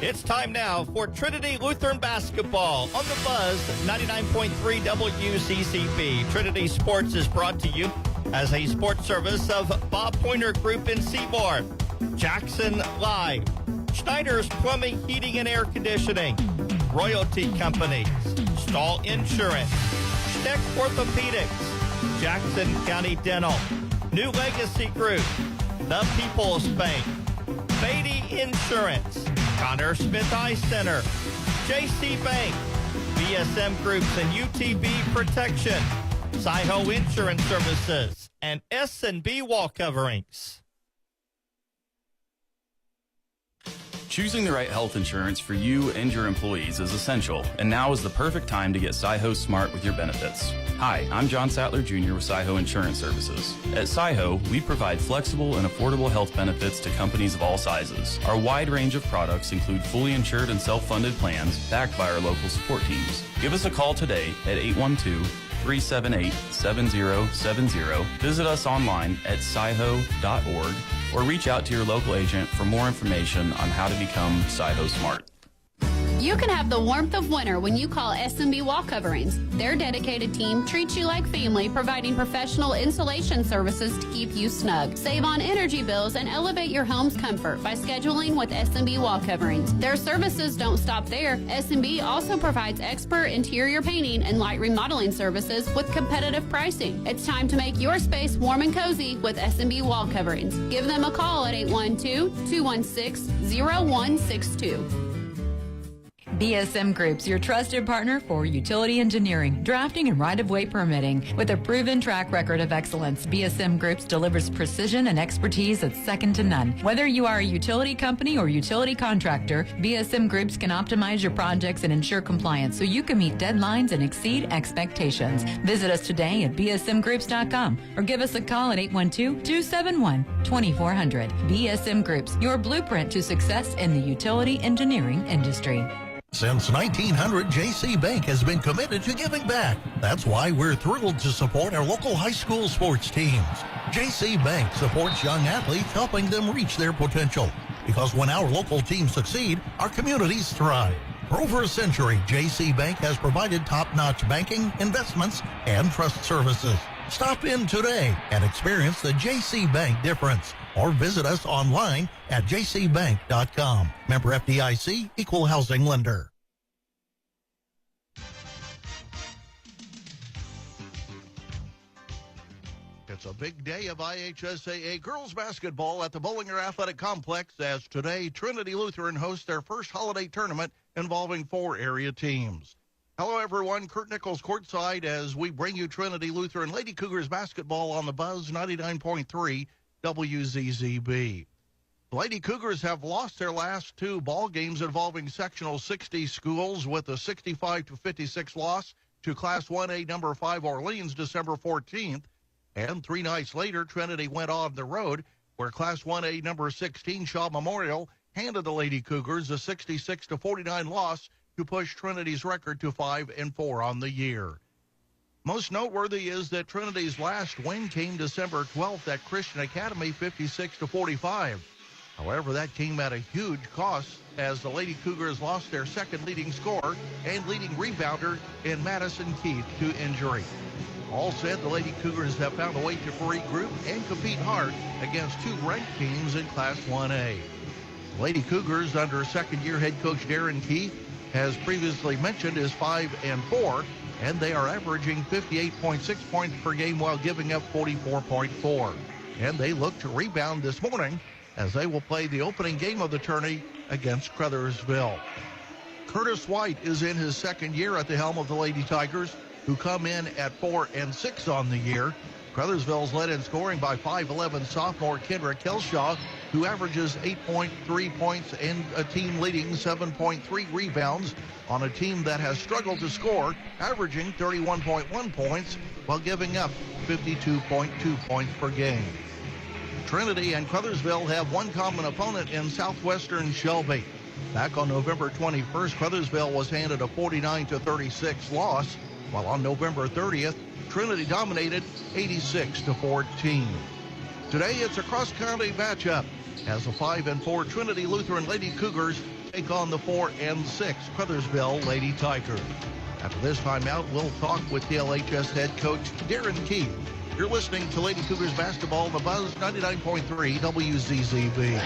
It's time now for Trinity Lutheran basketball on the Buzz 99.3 WCCB. Trinity Sports is brought to you as a sports service of Bob Pointer Group in Seymour, Jackson Live, Schneider's Plumbing, Heating, and Air Conditioning, Royalty Companies, Stall Insurance, Schneck Orthopedics, Jackson County Dental, New Legacy Group, The People's Bank, Beatty Insurance, Connor Smith Eye Center, JC Bank, BSM Groups and UTB Protection, Sci-Ho Insurance Services, and S&B Wall Coverings. Choosing the right health insurance for you and your employees is essential, and now is the perfect time to get Sci-Ho smart with your benefits. Hi, I'm John Sattler Jr. with Sci-Ho Insurance Services. At Sci-Ho, we provide flexible and affordable health benefits to companies of all sizes. Our wide range of products include fully insured and self-funded plans backed by our local support teams. Give us a call today at 812-378-7070. Visit us online at sciho.org or reach out to your local agent for more information on how to become Sci-Ho Smart. You can have the warmth of winter when you call S&B Wall Coverings. Their dedicated team treats you like family, providing professional insulation services to keep you snug. Save on energy bills and elevate your home's comfort by scheduling with S&B Wall Coverings. Their services don't stop there. S&B also provides expert interior painting and light remodeling services with competitive pricing. It's time to make your space warm and cozy with S&B Wall Coverings. Give them a call at 812-216-0162. BSM Group's your trusted partner for utility engineering, drafting, and right-of-way permitting. With a proven track record of excellence, BSM Groups delivers precision and expertise that's second to none. Whether you are a utility company or utility contractor, BSM Groups can optimize your projects and ensure compliance so you can meet deadlines and exceed expectations. Visit us today at bsmgroups.com or give us a call at 812-271-2400. BSM Groups, your blueprint to success in the utility engineering industry. Since 1900, J.C. Bank has been committed to giving back. That's why we're thrilled to support our local high school sports teams. J.C. Bank supports young athletes, helping them reach their potential. Because when our local teams succeed, our communities thrive. For over a century, J.C. Bank has provided top-notch banking, investments, and trust services. Stop in today and experience the J.C. Bank difference. Or visit us online at jcbank.com. Member FDIC, Equal Housing Lender. It's a big day of IHSAA girls basketball at the Bollinger Athletic Complex as today Trinity Lutheran hosts their first holiday tournament involving 4 area teams. Hello, everyone. Kurt Nichols courtside as we bring you Trinity Lutheran Lady Cougars basketball on the Buzz 99.3 WZZB. The Lady Cougars have lost their last 2 ball games involving sectional 60 schools with a 65-56 loss to Class 1A number 5 Orleans December 14th. And 3 nights later, Trinity went on the road where Class 1A number 16 Shaw Memorial handed the Lady Cougars a 66-49 loss to push Trinity's record to 5-4 on the year. Most noteworthy is that Trinity's last win came December 12th at Christian Academy, 56-45. However, that came at a huge cost as the Lady Cougars lost their second leading scorer and leading rebounder in Madison Keith to injury. All said, the Lady Cougars have found a way to regroup and compete hard against 2 ranked teams in Class 1A. The Lady Cougars, under second-year head coach Darren Keith, as previously mentioned, is 5-4, and they are averaging 58.6 points per game while giving up 44.4. And they look to rebound this morning as they will play the opening game of the tourney against Crothersville. Curtis White is in his second year at the helm of the Lady Tigers, who come in at 4-6 on the year. Crothersville's led in scoring by 5'11" sophomore Kendra Kelshaw, who averages 8.3 points and a team-leading 7.3 rebounds on a team that has struggled to score, averaging 31.1 points while giving up 52.2 points per game. Trinity and Crothersville have one common opponent in Southwestern Shelby. Back on November 21st, Crothersville was handed a 49-36 loss, while on November 30th, Trinity dominated 86-14. Today, it's a cross-county matchup as the 5-4 Trinity Lutheran Lady Cougars take take on the 4 and 6 Crothersville Lady Tigers. After this timeout, we'll talk with TLHS head coach Darren Keith. You're listening to Lady Cougars basketball, the Buzz 99.3 WZZB.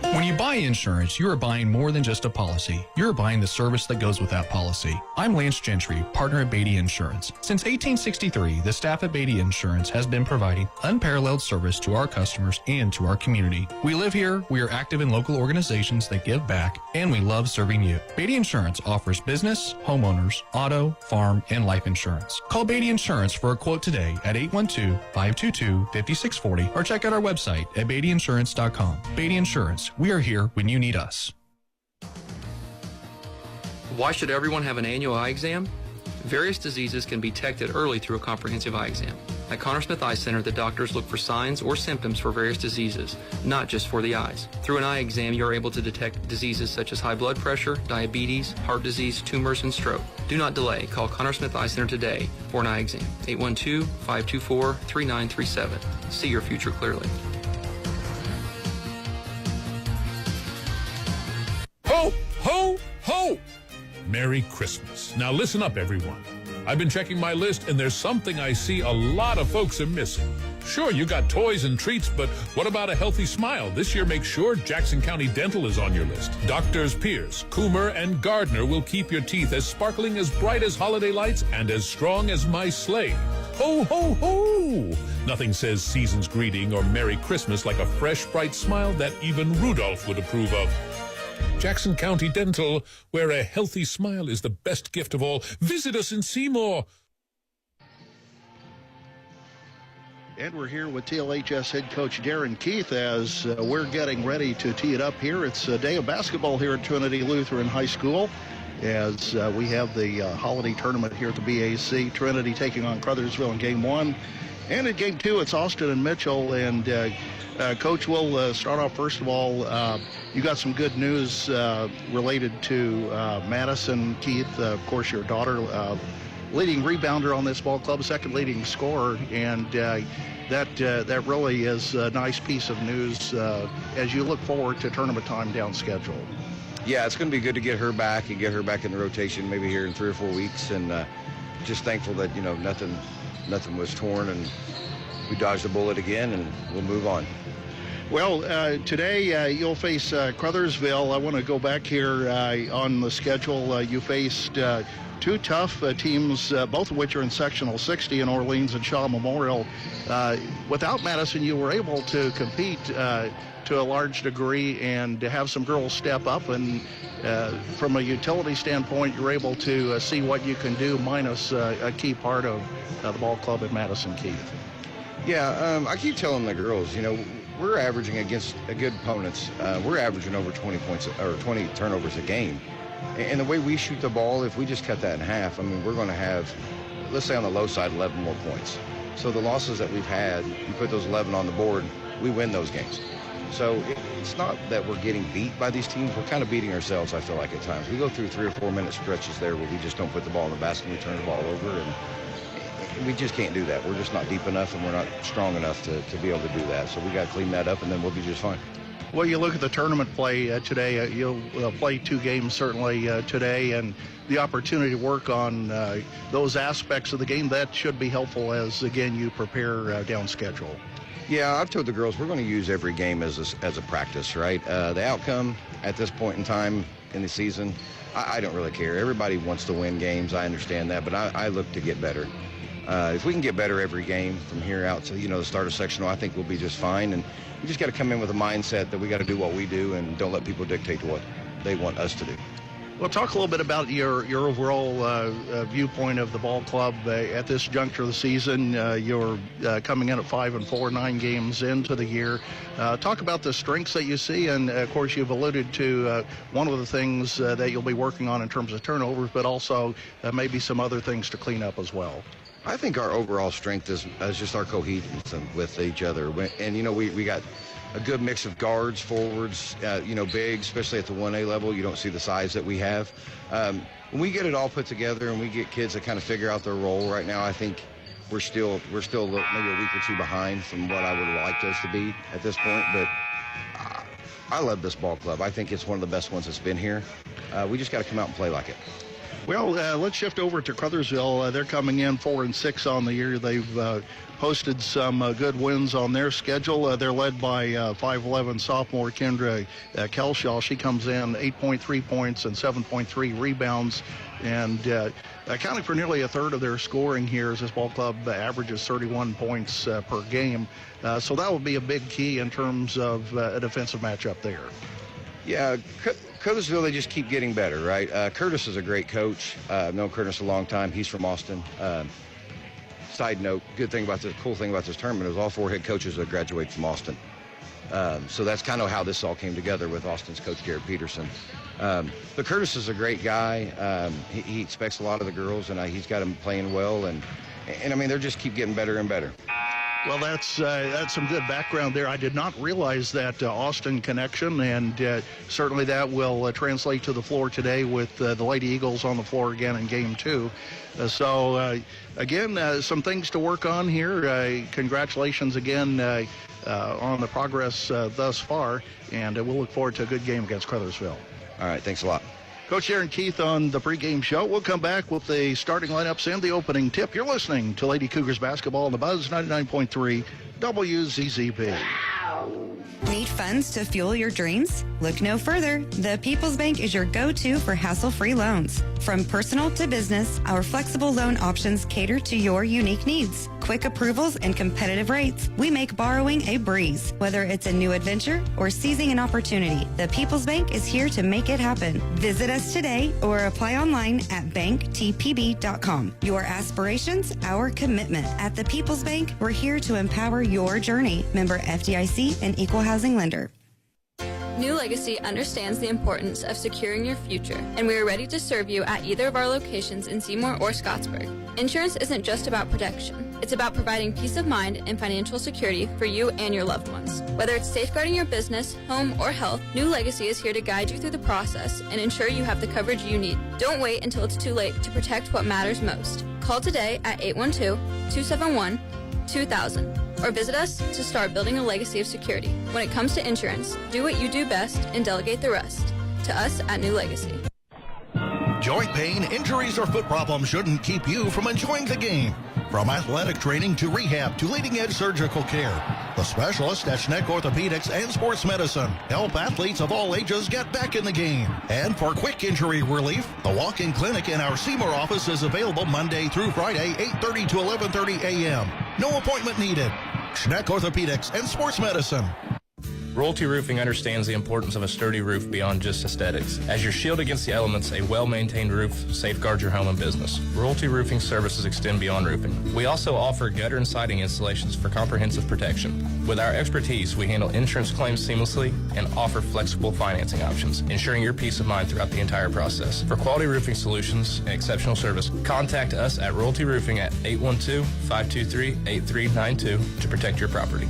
When you buy insurance, you are buying more than just a policy. You're buying the service that goes with that policy. I'm Lance Gentry, partner at Beatty Insurance. Since 1863, the staff at Beatty Insurance has been providing unparalleled service to our customers and to our community. We live here, we are active in local organizations that give back, and we love serving you. Beatty Insurance offers business, homeowners, auto, farm, and life insurance. Call Beatty Insurance for a quote today at 812-522-5640 or check out our website at beattyinsurance.com. Beatty Insurance. We are here when you need us. Why should everyone have an annual eye exam? Various diseases can be detected early through a comprehensive eye exam. At Connor Smith Eye Center, the doctors look for signs or symptoms for various diseases, not just for the eyes. Through an eye exam, you are able to detect diseases such as high blood pressure, diabetes, heart disease, tumors, and stroke. Do not delay. Call Connor Smith Eye Center today for an eye exam. 812-524-3937. See your future clearly. Ho, ho, ho! Merry Christmas. Now listen up, everyone. I've been checking my list, and there's something I see a lot of folks are missing. Sure, you got toys and treats, but what about a healthy smile? This year, make sure Jackson County Dental is on your list. Doctors Pierce, Coomer, and Gardner will keep your teeth as sparkling, as bright as holiday lights, and as strong as my sleigh. Ho, ho, ho! Nothing says season's greeting or Merry Christmas like a fresh, bright smile that even Rudolph would approve of. Jackson County Dental, where a healthy smile is the best gift of all. Visit us in Seymour. And we're here with TLHS head coach Darren Keith as we're getting ready to tee it up here. It's a day of basketball here at Trinity Lutheran High School as we have the holiday tournament here at the BAC. Trinity taking on Crothersville in Game 1. And in Game 2, it's Austin and Mitchell. And Coach, we'll start off first of all. You got some good news related to Madison Keith, of course, your daughter, leading rebounder on this ball club, second leading scorer, and that really is a nice piece of news as you look forward to tournament time down schedule. Yeah, it's going to be good to get her back and get her back in the rotation maybe here in 3 or 4 weeks, and just thankful that nothing was torn and we dodged the bullet again, and we'll move on. Well, today you'll face Crothersville. I want to go back here on the schedule. You faced two tough teams, both of which are in sectional 60 in Orleans and Shaw Memorial. Without Madison, you were able to compete to a large degree and to have some girls step up. And from a utility standpoint, you're able to see what you can do minus a key part of the ball club at Madison Keith. Yeah, I keep telling the girls, we're averaging against good opponents. We're averaging over 20 points or 20 turnovers a game. And the way we shoot the ball, if we just cut that in half, we're going to have, let's say on the low side, 11 more points. So the losses that we've had, you put those 11 on the board, we win those games. So it's not that we're getting beat by these teams. We're kind of beating ourselves, I feel like, at times. We go through 3 or 4 minute stretches there where we just don't put the ball in the basket and we turn the ball over. And we just can't do that. We're just not deep enough and we're not strong enough to be able to do that. So we got to clean that up and then we'll be just fine. Well, you look at the tournament play today. You'll play 2 games certainly today, and the opportunity to work on those aspects of the game, that should be helpful as, again, you prepare down schedule. Yeah, I've told the girls we're going to use every game as a practice, right? The outcome at this point in time in the season, I don't really care. Everybody wants to win games. I understand that, but I look to get better. If we can get better every game from here out to, the start of sectional, I think we'll be just fine. And we just got to come in with a mindset that we got to do what we do and don't let people dictate what they want us to do. Well, talk a little bit about your overall viewpoint of the ball club at this juncture of the season. You're coming in at 5-4, 9 games into the year. Talk about the strengths that you see, and of course you've alluded to one of the things that you'll be working on in terms of turnovers, but also maybe some other things to clean up as well. I think our overall strength is just our cohesion with each other. And, we got a good mix of guards, forwards, big, especially at the 1A level. You don't see the size that we have. When we get it all put together and we get kids that kind of figure out their role right now, I think we're still maybe a week or 2 behind from what I would have liked us to be at this point. But I love this ball club. I think it's one of the best ones that's been here. We just got to come out and play like it. Well, let's shift over to Crothersville. They're coming in 4-6 on the year. They've posted some good wins on their schedule. They're led by 5'11 sophomore Kendra Kelshaw. She comes in 8.3 points and 7.3 rebounds, and accounting for nearly a third of their scoring here as this ball club averages 31 points per game. So that would be a big key in terms of a defensive matchup there. Yeah, Crothersville, they just keep getting better, right? Curtis is a great coach. I've known Curtis a long time. He's from Austin. Side note, cool thing about this tournament is all 4 head coaches that graduated from Austin. So that's kind of how this all came together with Austin's coach, Garrett Peterson. But Curtis is a great guy. He expects a lot of the girls, and he's got them playing well. And I mean, they just keep getting better and better. Well, that's some good background there. I did not realize that Austin connection, and certainly that will translate to the floor today with the Lady Eagles on the floor again in Game 2. Again, some things to work on here. Congratulations again on the progress thus far, and we'll look forward to a good game against Crothersville. All right, thanks a lot. Coach Aaron Keith on the pregame show. We'll come back with the starting lineups and the opening tip. You're listening to Lady Cougars basketball on the Buzz 99.3 WZZB. Need funds to fuel your dreams? Look no further. The People's Bank is your go-to for hassle-free loans. From personal to business, our flexible loan options cater to your unique needs. Quick approvals and competitive rates. We make borrowing a breeze. Whether it's a new adventure or seizing an opportunity, the People's Bank is here to make it happen. Visit us today or apply online at banktpb.com. Your aspirations, our commitment. At the People's Bank, we're here to empower your journey. Member FDIC and Equal Housing Lender. New Legacy understands the importance of securing your future, and we are ready to serve you at either of our locations in Seymour or Scottsburg. Insurance isn't just about protection. It's about providing peace of mind and financial security for you and your loved ones. Whether it's safeguarding your business, home, or health, New Legacy is here to guide you through the process and ensure you have the coverage you need. Don't wait until it's too late to protect what matters most. Call today at 812-271-2000. Or visit us to start building a legacy of security. When it comes to insurance, do what you do best and delegate the rest. To us at New Legacy. Joint pain, injuries, or foot problems shouldn't keep you from enjoying the game. From athletic training to rehab to leading-edge surgical care, the specialists at Schneck Orthopedics and Sports Medicine help athletes of all ages get back in the game. And for quick injury relief, the walk-in clinic in our Seymour office is available Monday through Friday, 8:30 to 11:30 a.m. No appointment needed. Schneck Orthopedics and Sports Medicine. Royalty Roofing understands the importance of a sturdy roof beyond just aesthetics. As your shield against the elements, a well-maintained roof safeguards your home and business. Royalty Roofing services extend beyond roofing. We also offer gutter and siding installations for comprehensive protection. With our expertise, we handle insurance claims seamlessly and offer flexible financing options, ensuring your peace of mind throughout the entire process. For quality roofing solutions and exceptional service, contact us at Royalty Roofing at 812-523-8392 to protect your property.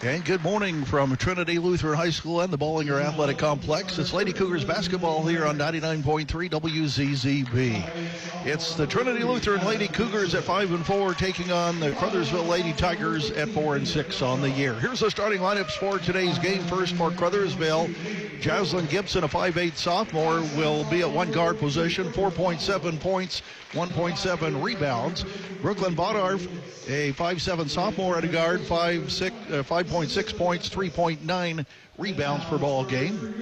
And good morning from Trinity Lutheran High School and the Bollinger Athletic Complex. It's Lady Cougars basketball here on 99.3 WZZB. It's the Trinity Lutheran Lady Cougars at 5-4 taking on the Crothersville Lady Tigers at 4-6 on the year. Here's the starting lineups for today's game. First for Crothersville, Jaslyn Gibson, a 5'8 sophomore, will be at one guard position, 4.7 points, 1.7 rebounds. Brooklyn Bodarf, a 5'7 sophomore at a guard, 5.6 points, 3.9 rebounds per ball game.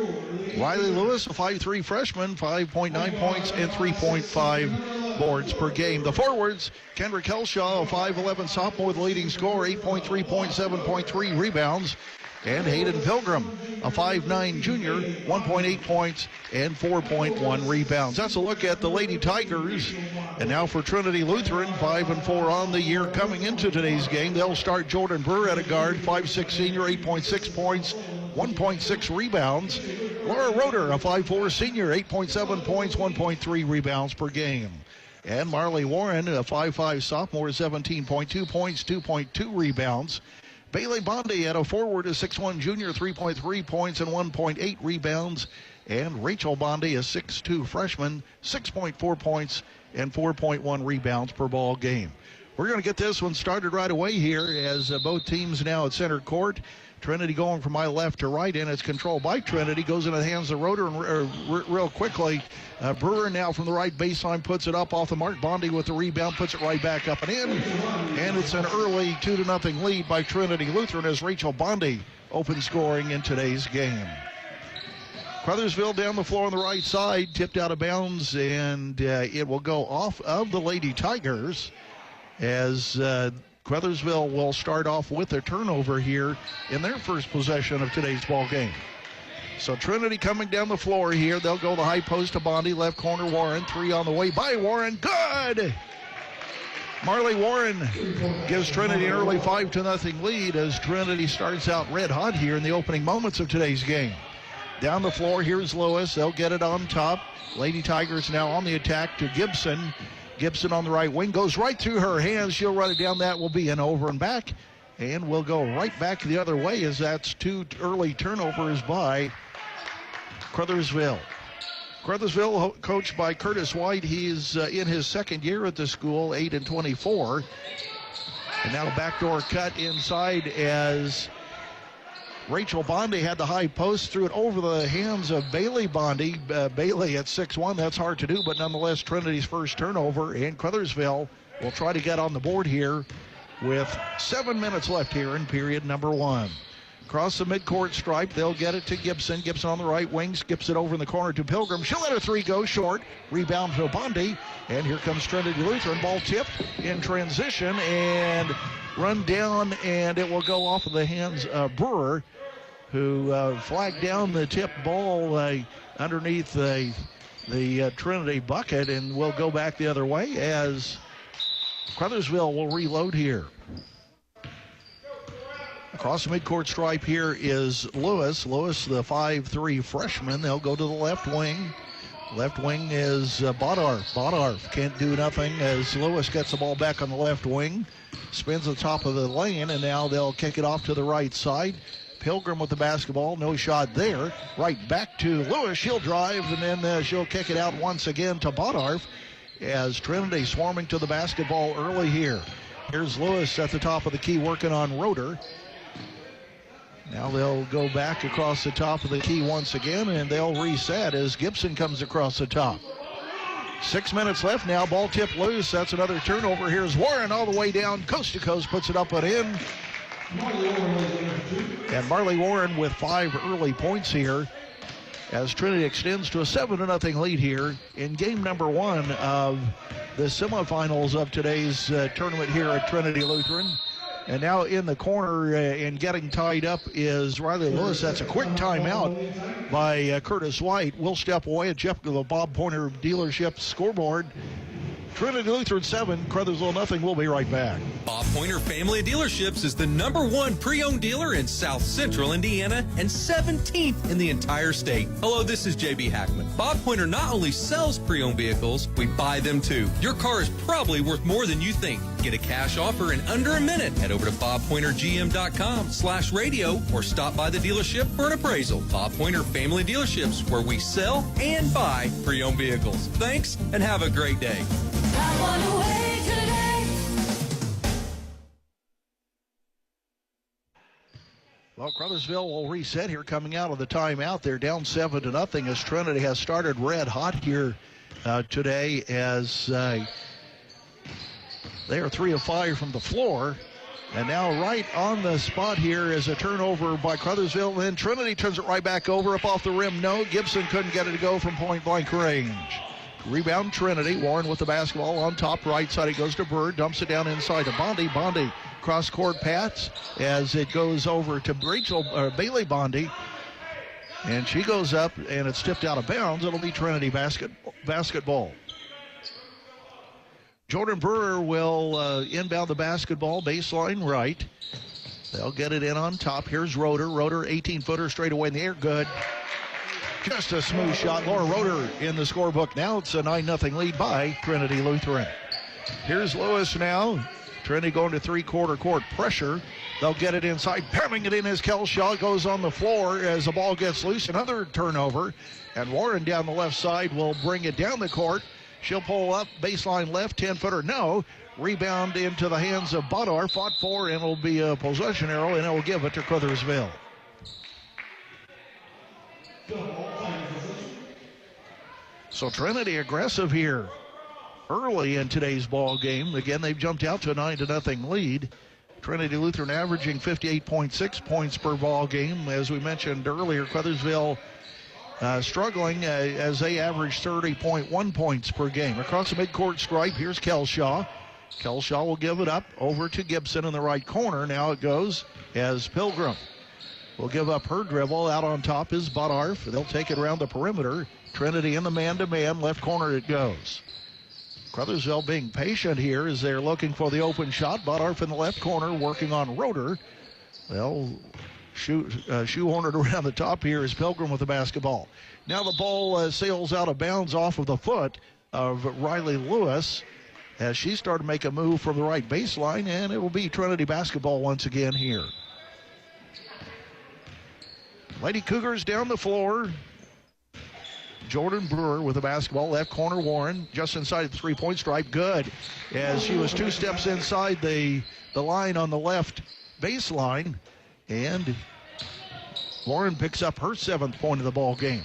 Riley Lewis, a 5'3 freshman, 5.9 points and 3.5 boards per game. The forwards, Kendra Kelshaw, a 5'11 sophomore, the leading scorer, 8.3 points, 7.3 rebounds. And Hayden Pilgrim, a 5'9 junior, 1.8 points and 4.1 rebounds. That's a look at the Lady Tigers. And now for Trinity Lutheran, 5-4 on the year. Coming into today's game, they'll start Jordan Burr at a guard, 5'6 senior, 8.6 points, 1.6 rebounds. Laura Roeder, a 5'4 senior, 8.7 points, 1.3 rebounds per game. And Marley Warren, a 5'5 sophomore, 17.2 points, 2.2 rebounds. Bailey Bondi at a forward, a 6'1 junior, 3.3 points and 1.8 rebounds. And Rachel Bondi, a 6'2 freshman, 6.4 points and 4.1 rebounds per ball game. We're going to get this one started right away here as both teams now at center court. Trinity going from my left to right, and it's controlled by Trinity. Goes into the hands of Roeder and real quickly. Brewer now from the right baseline puts it up off the mark. Bondi with the rebound puts it right back up and in. And it's an early 2-0 lead by Trinity Lutheran as Rachel Bondi open scoring in today's game. Crothersville down the floor on the right side, tipped out of bounds, and it will go off of the Lady Tigers as Crothersville will start off with a turnover here in their first possession of today's ball game. So Trinity coming down the floor here. They'll go the high post to Bondi, left corner Warren, 3 on the way by Warren. Good! Marley Warren gives Trinity an early 5-0 lead as Trinity starts out red hot here in the opening moments of today's game. Down the floor, here's Lewis. They'll get it on top. Lady Tigers now on the attack to Gibson. Gibson on the right wing, goes right through her hands. She'll run it down. That will be an over and back. And we'll go right back the other way as that's 2 early turnovers by Crothersville. Crothersville, coached by Curtis White. He's in his second year at the school, 8-24. And now a backdoor cut inside as Rachel Bondi had the high post, threw it over the hands of Bailey Bondi. Bailey at 6'1", that's hard to do, but nonetheless Trinity's first turnover, and Crothersville will try to get on the board here with 7 minutes left here in period number 1. Across the midcourt stripe, they'll get it to Gibson. Gibson on the right wing, skips it over in the corner to Pilgrim. She'll let her 3 go short. Rebound to Bondi, and here comes Trinity Lutheran. Ball tipped in transition and run down, and it will go off of the hands of Brewer, who flagged down the tip ball underneath the Trinity bucket, and will go back the other way as Crothersville will reload here. Across the midcourt stripe here is Lewis. Lewis, the 5'3 freshman. They'll go to the left wing. Left wing is Bodarf. Bodarf can't do nothing as Lewis gets the ball back on the left wing. Spins the top of the lane, and now they'll kick it off to the right side. Pilgrim with the basketball, no shot there. Right back to Lewis. She'll drive, and then she'll kick it out once again to Bodarf as Trinity swarming to the basketball early here. Here's Lewis at the top of the key working on Roeder. Now they'll go back across the top of the key once again, and they'll reset as Gibson comes across the top. 6 minutes left now. Ball tipped loose. That's another turnover. Here's Warren all the way down, coast to coast, puts it up and in. And Marley Warren with 5 early points here as Trinity extends to a 7-0 lead here in game number 1 of the semifinals of today's tournament here at Trinity Lutheran. And now in the corner and getting tied up is Riley Lewis. That's a quick timeout by Curtis White. We'll step away and check the Bob Pointer dealership scoreboard. Trinity Lutheran 7, Crothersville nothing. We'll be right back. Bob Pointer Family Dealerships is the #1 pre-owned dealer in South Central Indiana and 17th in the entire state. Hello, this is JB Hackman. Bob Pointer not only sells pre-owned vehicles, we buy them too. Your car is probably worth more than you think. Get a cash offer in under a minute. Head over to bobpointergm.com/radio or stop by the dealership for an appraisal. Bob Pointer Family Dealerships, where we sell and buy pre-owned vehicles. Thanks and have a great day. Well, Crothersville will reset here coming out of the timeout. They're down 7-0 as Trinity has started red hot here today as they are 3 of 5 from the floor. And now right on the spot here is a turnover by Crothersville. Then Trinity turns it right back over, up off the rim. No, Gibson couldn't get it to go from point-blank range. Rebound Trinity. Warren with the basketball on top right side. He goes to Bird, dumps it down inside to Bondi. Bondi cross-court pass as it goes over to Bailey Bondi. And she goes up, and it's tipped out of bounds. It'll be Trinity basketball. Jordan Brewer will inbound the basketball, baseline right. They'll get it in on top. Here's Roeder. Roeder, 18-footer straight away in the air. Good. Just a smooth shot. Laura Roeder in the scorebook now. It's a 9-0 lead by Trinity Lutheran. Here's Lewis now. Trinity going to three-quarter court pressure. They'll get it inside. Pounding it in as Kelshaw goes on the floor as the ball gets loose. Another turnover. And Warren down the left side will bring it down the court. She'll pull up. Baseline left. 10-footer. No. Rebound into the hands of Badar. Fought for, and it'll be a possession arrow, and it will give it to Crothersville. So Trinity aggressive here early in today's ball game. Again, they've jumped out to a 9-0 lead. Trinity Lutheran averaging 58.6 points per ball game. As we mentioned earlier, Crothersville struggling as they average 30.1 points per game. Across the midcourt stripe, here's Kelshaw. Kelshaw will give it up over to Gibson in the right corner. Now it goes as Pilgrim will give up her dribble. Out on top is Badarf. They'll take it around the perimeter. Trinity in the man-to-man. Left corner it goes. Crothersville being patient here as they're looking for the open shot. Badarf in the left corner working on Roeder. They'll shoehorn it around the top here is Pilgrim with the basketball. Now the ball sails out of bounds off of the foot of Riley Lewis as she started to make a move from the right baseline, and it will be Trinity basketball once again here. Lady Cougars down the floor. Jordan Brewer with the basketball. Left corner, Warren just inside the three-point stripe. Good, as she was two steps inside the line on the left baseline, and Warren picks up her 7th point of the ball game.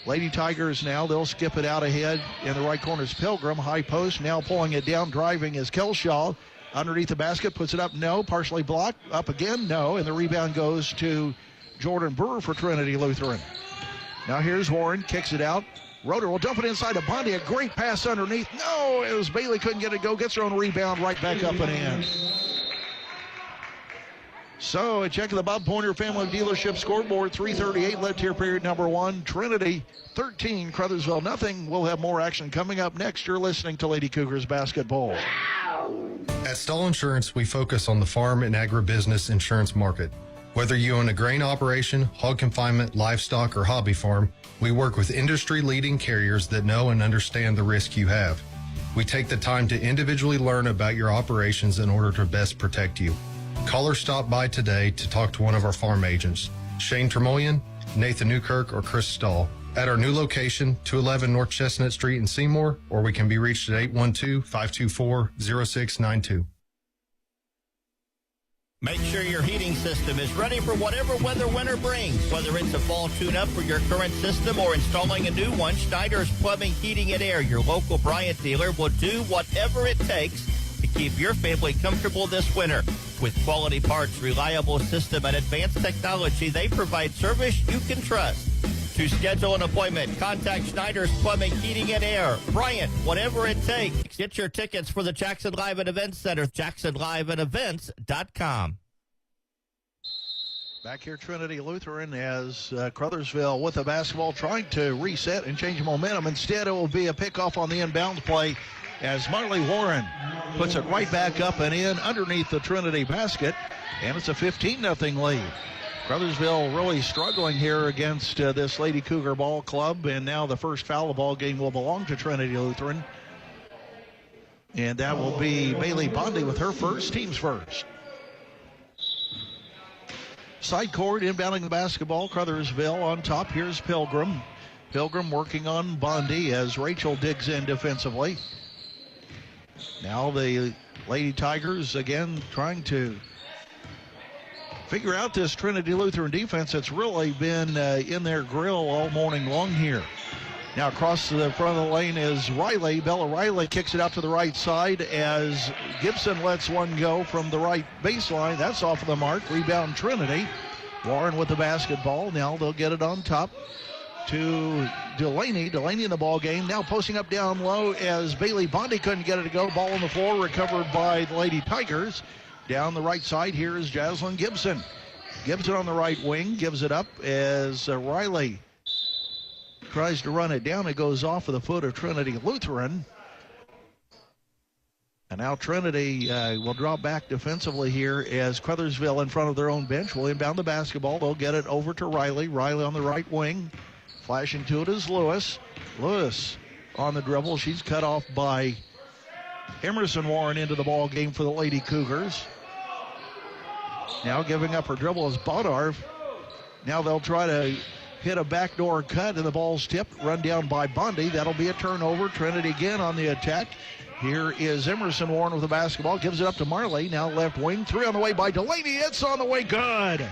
Lady Tigers now, they'll skip it out ahead. In the right corner is Pilgrim. High post, now pulling it down, driving is Kelshaw. Underneath the basket, puts it up, no. Partially blocked, up again, no. And the rebound goes to Jordan Brewer for Trinity Lutheran. Now here's Warren, kicks it out. Roeder will dump it inside to Bondi. A great pass underneath. No, it was Bailey, couldn't get it go. Gets her own rebound, right back up and in. So a check of the Bob Pointer Family Dealership scoreboard. 3:38 left here, period number 1. Trinity 13, Crothersville nothing. We'll have more action coming up next. You're listening to Lady Cougars basketball. At Stahl Insurance, we focus on the farm and agribusiness insurance market. Whether you own a grain operation, hog confinement, livestock, or hobby farm, we work with industry-leading carriers that know and understand the risk you have. We take the time to individually learn about your operations in order to best protect you. Call or stop by today to talk to one of our farm agents, Shane Tremoyan, Nathan Newkirk, or Chris Stahl, at our new location, 211 North Chestnut Street in Seymour, or we can be reached at 812-524-0692. Make sure your heating system is ready for whatever weather winter brings. Whether it's a fall tune-up for your current system or installing a new one, Schneider's Plumbing, Heating, and Air, your local Bryant dealer, will do whatever it takes to keep your family comfortable this winter. With quality parts, reliable system, and advanced technology, they provide service you can trust. To schedule an appointment, contact Schneider's Plumbing, Heating, and Air. Bryant, whatever it takes. Get your tickets for the Jackson Live and Events Center, jacksonliveandevents.com. Back here, Trinity Lutheran, as Crothersville with the basketball trying to reset and change momentum. Instead, it will be a pickoff on the inbound play as Marley Warren puts it right back up and in underneath the Trinity basket, and it's a 15-0 lead. Crothersville really struggling here against this Lady Cougar ball club, and now the first foul of the ball game will belong to Trinity Lutheran, and that will be Bailey Bondi with her first, team's first. Side court, inbounding the basketball, Crothersville on top. Here's Pilgrim. Pilgrim working on Bondi as Rachel digs in defensively. Now the Lady Tigers again trying to figure out this Trinity Lutheran defense that's really been in their grill all morning long here. Now across the front of the lane is Riley. Bella Riley kicks it out to the right side as Gibson lets one go from the right baseline. That's off of the mark. Rebound Trinity. Warren with the basketball. Now they'll get it on top to Delaney. Delaney in the ball game. Now posting up down low as Bailey Bondi couldn't get it to go. Ball on the floor recovered by the Lady Tigers. Down the right side here is Jaslyn Gibson. Gibson on the right wing gives it up as Riley tries to run it down. It goes off of the foot of Trinity Lutheran. And now Trinity will draw back defensively here as Crothersville in front of their own bench will inbound the basketball. They'll get it over to Riley. Riley on the right wing. Flashing to it is Lewis. Lewis on the dribble. She's cut off by Emerson Warren into the ball game for the Lady Cougars. Now giving up her dribble is Bodarv. Now they'll try to hit a backdoor cut, and the ball's tipped. Run down by Bundy. That'll be a turnover. Trinity again on the attack. Here is Emerson Warren with the basketball. Gives it up to Marley. Now left wing. 3 on the way by Delaney. It's on the way. Good.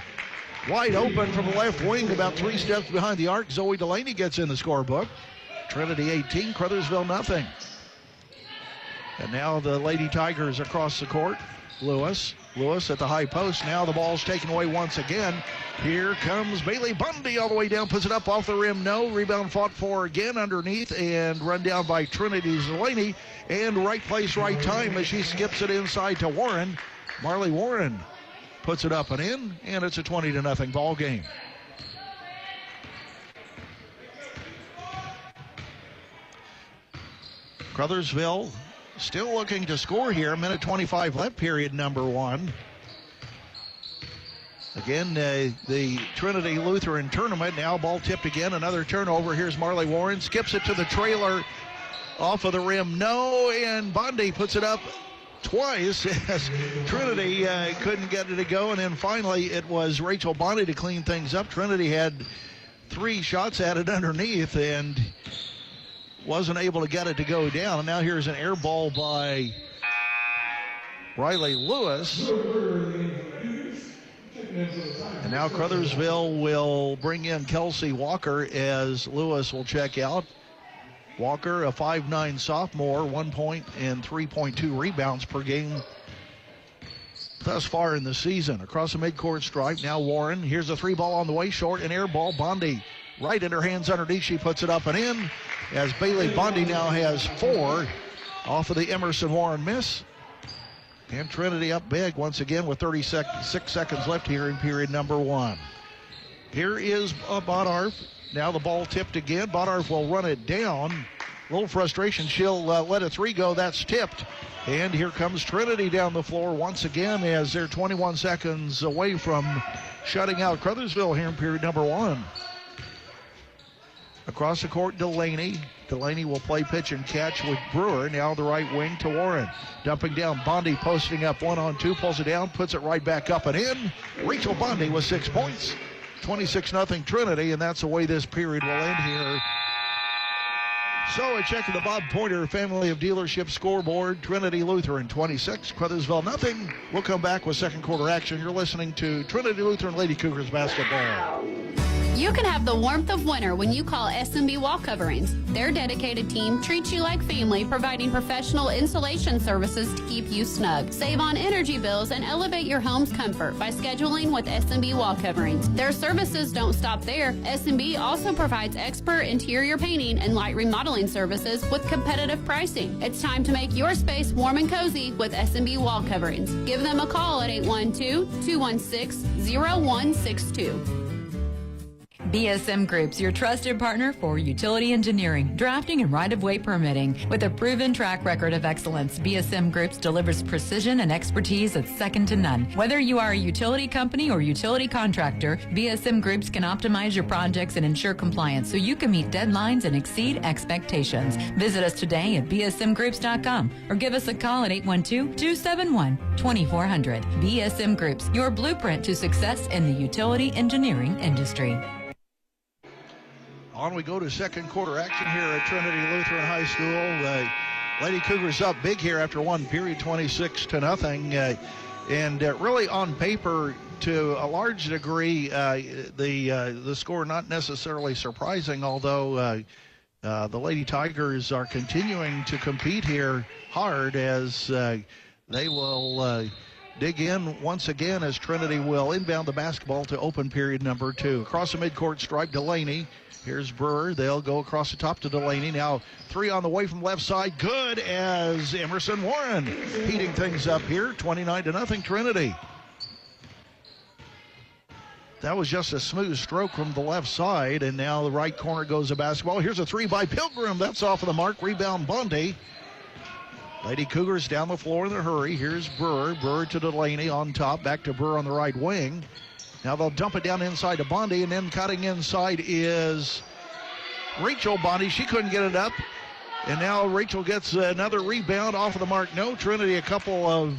Wide open from the left wing, about 3 steps behind the arc. Zoe Delaney gets in the scorebook. Trinity 18, Crothersville nothing. And now the Lady Tigers across the court. Lewis at the high post. Now the ball's taken away once again. Here comes Bailey Bundy all the way down. Puts it up off the rim. No. Rebound fought for again underneath and run down by Trinity Delaney. And right place, right time as she skips it inside to Warren. Marley Warren puts it up and in, and it's a 20-0 ball game. Crothersville still looking to score here. Minute 25 left, period number 1. Again, the Trinity Lutheran tournament. Now ball tipped again. Another turnover. Here's Marley Warren. Skips it to the trailer. Off of the rim. No. And Bundy puts it up twice as Trinity couldn't get it to go. And then finally it was Rachel Bundy to clean things up. Trinity had 3 shots at it underneath and wasn't able to get it to go down. And now here's an air ball by Riley Lewis. And now Crothersville will bring in Kelsey Walker as Lewis will check out. Walker, a 5'9" sophomore, 1 point and 3.2 rebounds per game thus far in the season. Across the midcourt stripe, now Warren. Here's a 3 ball on the way, short, and air ball. Bundy right in her hands underneath. She puts it up and in as Bailey Bundy now has 4 off of the Emerson Warren miss. And Trinity up big once again with 36 seconds left here in period number 1. Here is Bodarv. Now the ball tipped again. Bodarv will run it down. A little frustration. She'll let a 3 go. That's tipped. And here comes Trinity down the floor once again as they're 21 seconds away from shutting out Crothersville here in period number 1. Across the court, Delaney. Delaney will play pitch and catch with Brewer. Now the right wing to Warren. Dumping down. Bundy posting up 1-on-2. Pulls it down. Puts it right back up and in. Rachel Bundy with 6 points. 26-0 Trinity, and that's the way this period will end here. So a check of the Bob Pointer family of dealership scoreboard. Trinity Lutheran 26, Crothersville nothing. We'll come back with second quarter action. You're listening to Trinity Lutheran Lady Cougars basketball. You can have the warmth of winter when you call S&B Wall Coverings. Their dedicated team treats you like family, providing professional insulation services to keep you snug. Save on energy bills and elevate your home's comfort by scheduling with S&B Wall Coverings. Their services don't stop there. S&B also provides expert interior painting and light remodeling services with competitive pricing. It's time to make your space warm and cozy with S&B Wall Coverings. Give them a call at 812-216-0162. BSM Group's your trusted partner for utility engineering, drafting, and right-of-way permitting. With a proven track record of excellence, BSM Groups delivers precision and expertise that's second to none. Whether you are a utility company or utility contractor, BSM Groups can optimize your projects and ensure compliance so you can meet deadlines and exceed expectations. Visit us today at bsmgroups.com or give us a call at 812-271-2400. BSM Groups, your blueprint to success in the utility engineering industry. On we go to second quarter action here at Trinity Lutheran High School. Lady Cougars up big here after one period, 26-0. And really on paper, to a large degree, the score not necessarily surprising, although the Lady Tigers are continuing to compete here hard as they will dig in once again as Trinity will inbound the basketball to open period number 2. Across the midcourt stripe, Delaney. Here's Brewer. They'll go across the top to Delaney. Now 3 on the way from left side. Good as Emerson Warren heating things up here. 29-0 Trinity. That was just a smooth stroke from the left side. And now the right corner goes the basketball. Here's a 3 by Pilgrim. That's off of the mark. Rebound Bundy. Lady Cougars down the floor in a hurry. Here's Burr. Burr to Delaney on top. Back to Burr on the right wing. Now they'll dump it down inside to Bondi, and then cutting inside is Rachel Bondi. She couldn't get it up. And now Rachel gets another rebound off of the mark. No, Trinity a couple of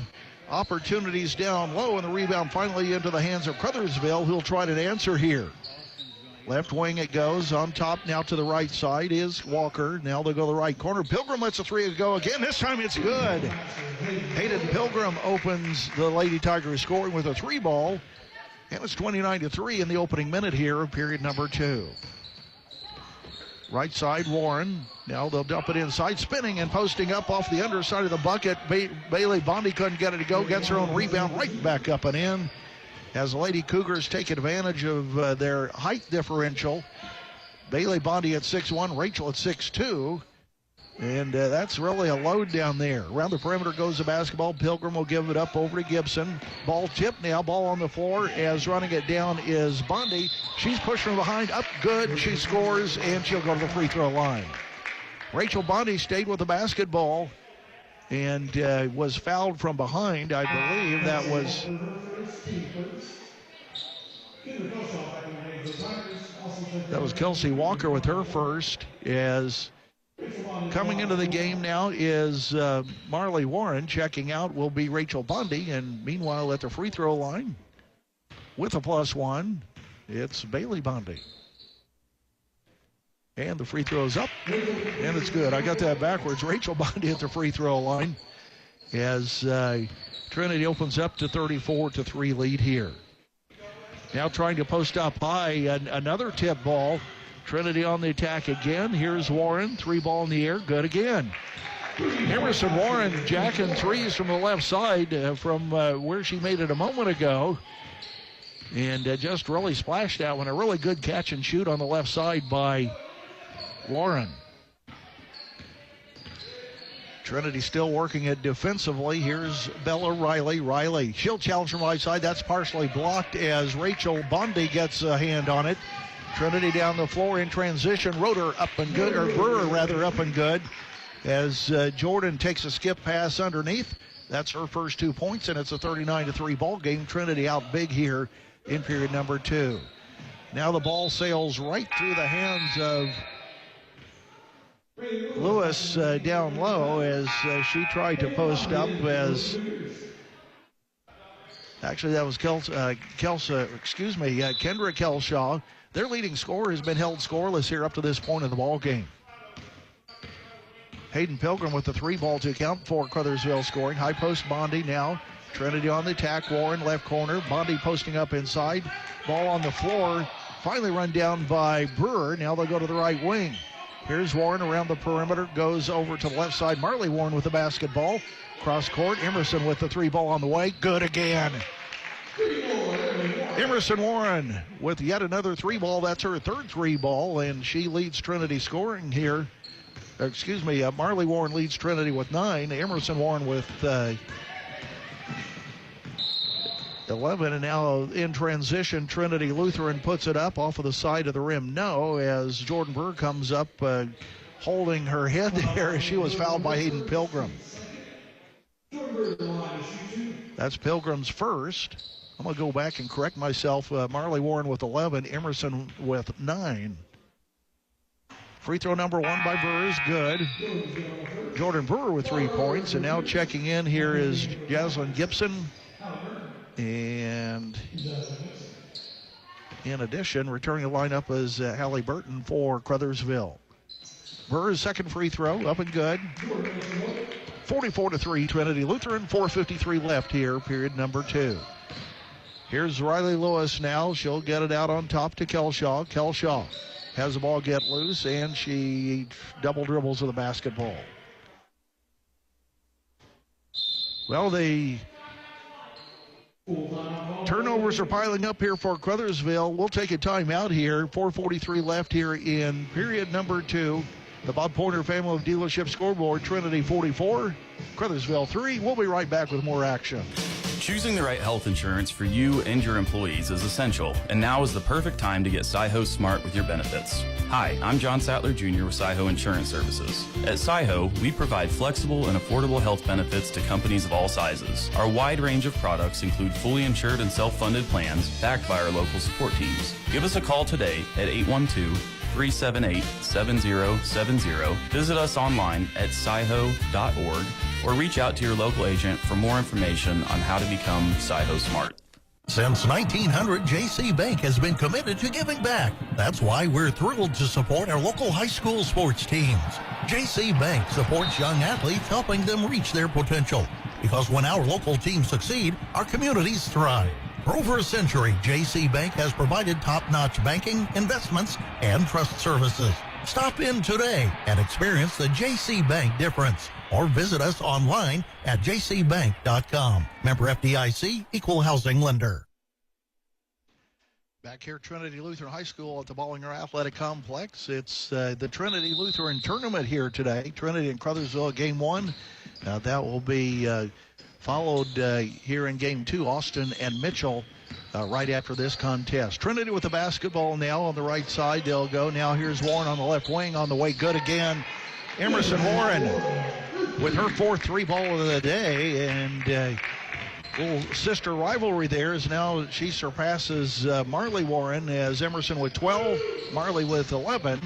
opportunities down low, and the rebound finally into the hands of Crothersville, who'll try to answer here. Left wing it goes. On top now to the right side is Walker. Now they'll go to the right corner. Pilgrim lets the three go again. This time it's good. Hayden Pilgrim opens the Lady Tigers scoring with a 3-ball. And it's 29-3 in the opening minute here of period number 2. Right side, Warren. Now they'll dump it inside, spinning and posting up off the underside of the bucket. Bailey Bondi couldn't get it to go. Gets her own rebound right back up and in. As the Lady Cougars take advantage of their height differential. Bailey Bondi at 6'1", Rachel at 6'2". And that's really a load down there. Around the perimeter goes the basketball. Pilgrim will give it up over to Gibson. Ball tipped now. Ball on the floor as running it down is Bondi. She's pushing from behind. Up good. She scores, and she'll go to the free throw line. Rachel Bondi stayed with the basketball and was fouled from behind. I believe that was... That was Kelsey Walker with her first. As coming into the game now is Marley Warren. Checking out will be Rachel Bondi. And meanwhile at the free throw line with a +1, it's Bailey Bondi. And the free throw's up, and it's good. I got that backwards. Rachel Bondi at the free throw line as Trinity opens up to 34-3 lead here. Now trying to post up high, another tip ball. Trinity on the attack again. Here's Warren, 3-ball in the air, good again. Emerson Warren jacking threes from the left side from where she made it a moment ago. And just really splashed that one. A really good catch and shoot on the left side by Warren. Trinity still working it defensively. Here's Bella Riley. Riley, she'll challenge from right side. That's partially blocked as Rachel Bondi gets a hand on it. Trinity down the floor in transition. Roeder up and good, or Brewer rather up and good, as Jordan takes a skip pass underneath. That's her first 2 points, and it's a 39-3 ball game. Trinity out big here in period number 2. Now the ball sails right through the hands of Lewis down low as she tried to post up as actually that was Kendra Kelshaw. Their leading scorer has been held scoreless here up to this point of the ball game. Hayden Pilgrim with the 3-ball to account for Crothersville scoring. High post Bondi now. Trinity on the attack. Warren left corner. Bondi posting up inside. Ball on the floor. Finally run down by Brewer. Now they'll go to the right wing. Here's Warren around the perimeter, goes over to the left side. Marley Warren with the basketball. Cross court, Emerson with the 3-ball on the way. Good again. Emerson Warren with yet another 3-ball. That's her third 3-ball, and she leads Trinity scoring here. Marley Warren leads Trinity with 9. Emerson Warren with 11, and now in transition, Trinity Lutheran puts it up off of the side of the rim. No, as Jordan Burr comes up holding her head there. She was fouled by Hayden Pilgrim. That's Pilgrim's first. I'm going to go back and correct myself. Marley Warren with 11, Emerson with 9. Free throw number 1 by Burr is good. Jordan Brewer with 3 points, and now checking in here is Jaslyn Gibson. And in addition, returning the lineup is Hallie Burton for Crothersville. Burr's second free throw, up and good. 44-3, Trinity Lutheran, 4:53 left here, period number 2. Here's Riley Lewis now. She'll get it out on top to Kelshaw. Kelshaw has the ball get loose, and she double dribbles with the basketball. Well, the turnovers are piling up here for Crothersville. We'll take a timeout here. 4:43 left here in period number 2. The Bob Pointer family of dealership scoreboard, Trinity 44, Crothersville 3. We'll be right back with more action. Choosing the right health insurance for you and your employees is essential, and now is the perfect time to get SciHo Smart with your benefits. Hi, I'm John Sattler Jr. with SciHo Insurance Services. At SciHo, we provide flexible and affordable health benefits to companies of all sizes. Our wide range of products include fully insured and self-funded plans backed by our local support teams. Give us a call today at 812-378-7070. Visit us online at sciho.org or reach out to your local agent for more information on how to become SciHo Smart. Since 1900, J.C. Bank has been committed to giving back. That's why we're thrilled to support our local high school sports teams. J.C. Bank supports young athletes, helping them reach their potential. Because when our local teams succeed, our communities thrive. For over a century, J.C. Bank has provided top-notch banking, investments, and trust services. Stop in today and experience the J.C. Bank difference. Or visit us online at jcbank.com. Member FDIC, Equal Housing Lender. Back here at Trinity Lutheran High School at the Bollinger Athletic Complex. It's the Trinity Lutheran tournament here today. Trinity and Crothersville, game one. That will be followed here in game two, Austin and Mitchell right after this contest. Trinity with the basketball now on the right side. They'll go. Now here's Warren on the left wing on the way. Good again. Emerson Warren with her fourth three-ball of the day, and little sister rivalry there is now she surpasses Marley Warren as Emerson with 12, Marley with 11,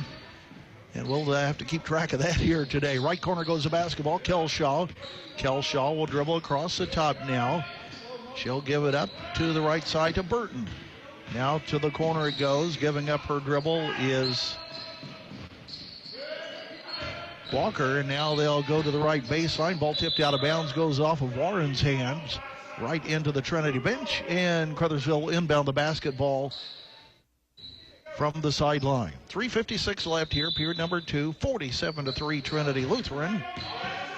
and we'll have to keep track of that here today. Right corner goes the basketball, Kelshaw. Kelshaw will dribble across the top now. She'll give it up to the right side to Burton. Now to the corner it goes. Giving up her dribble is Walker, and now they'll go to the right baseline. Ball tipped out of bounds, goes off of Warren's hands, right into the Trinity bench, and Crothersville inbound the basketball from the sideline. 3:56 left here, period number 2, 47-3 Trinity Lutheran.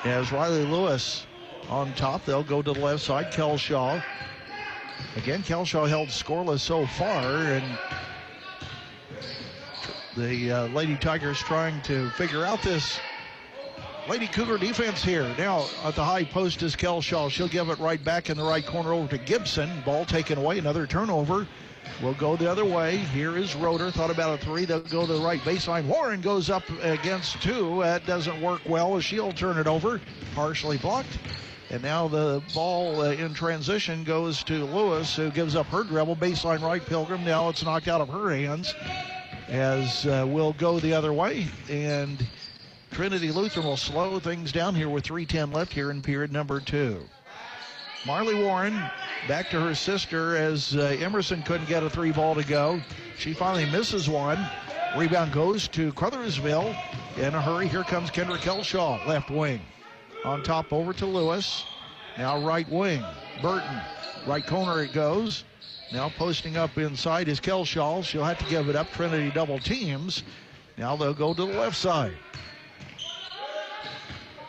As Riley Lewis on top, they'll go to the left side. Kelshaw. Again, Kelshaw held scoreless so far, and the Lady Tigers trying to figure out this Lady Cougar defense here. Now at the high post is Kelshaw. She'll give it right back in the right corner over to Gibson. Ball taken away. Another turnover. We'll go the other way. Here is Roeder. Thought about a three. They'll go to the right baseline. Warren goes up against two. That doesn't work well as she'll turn it over. Partially blocked. And now the ball in transition goes to Lewis, who gives up her dribble. Baseline right, Pilgrim. Now it's knocked out of her hands as we'll go the other way. And Trinity Lutheran will slow things down here with 3:10 left here in period number 2. Marley Warren back to her sister as Emerson couldn't get a three ball to go. She finally misses one. Rebound goes to Crothersville in a hurry. Here comes Kendra Kelshaw, left wing. On top over to Lewis. Now right wing. Burton. Right corner it goes. Now posting up inside is Kelshaw. She'll have to give it up. Trinity double teams. Now they'll go to the left side.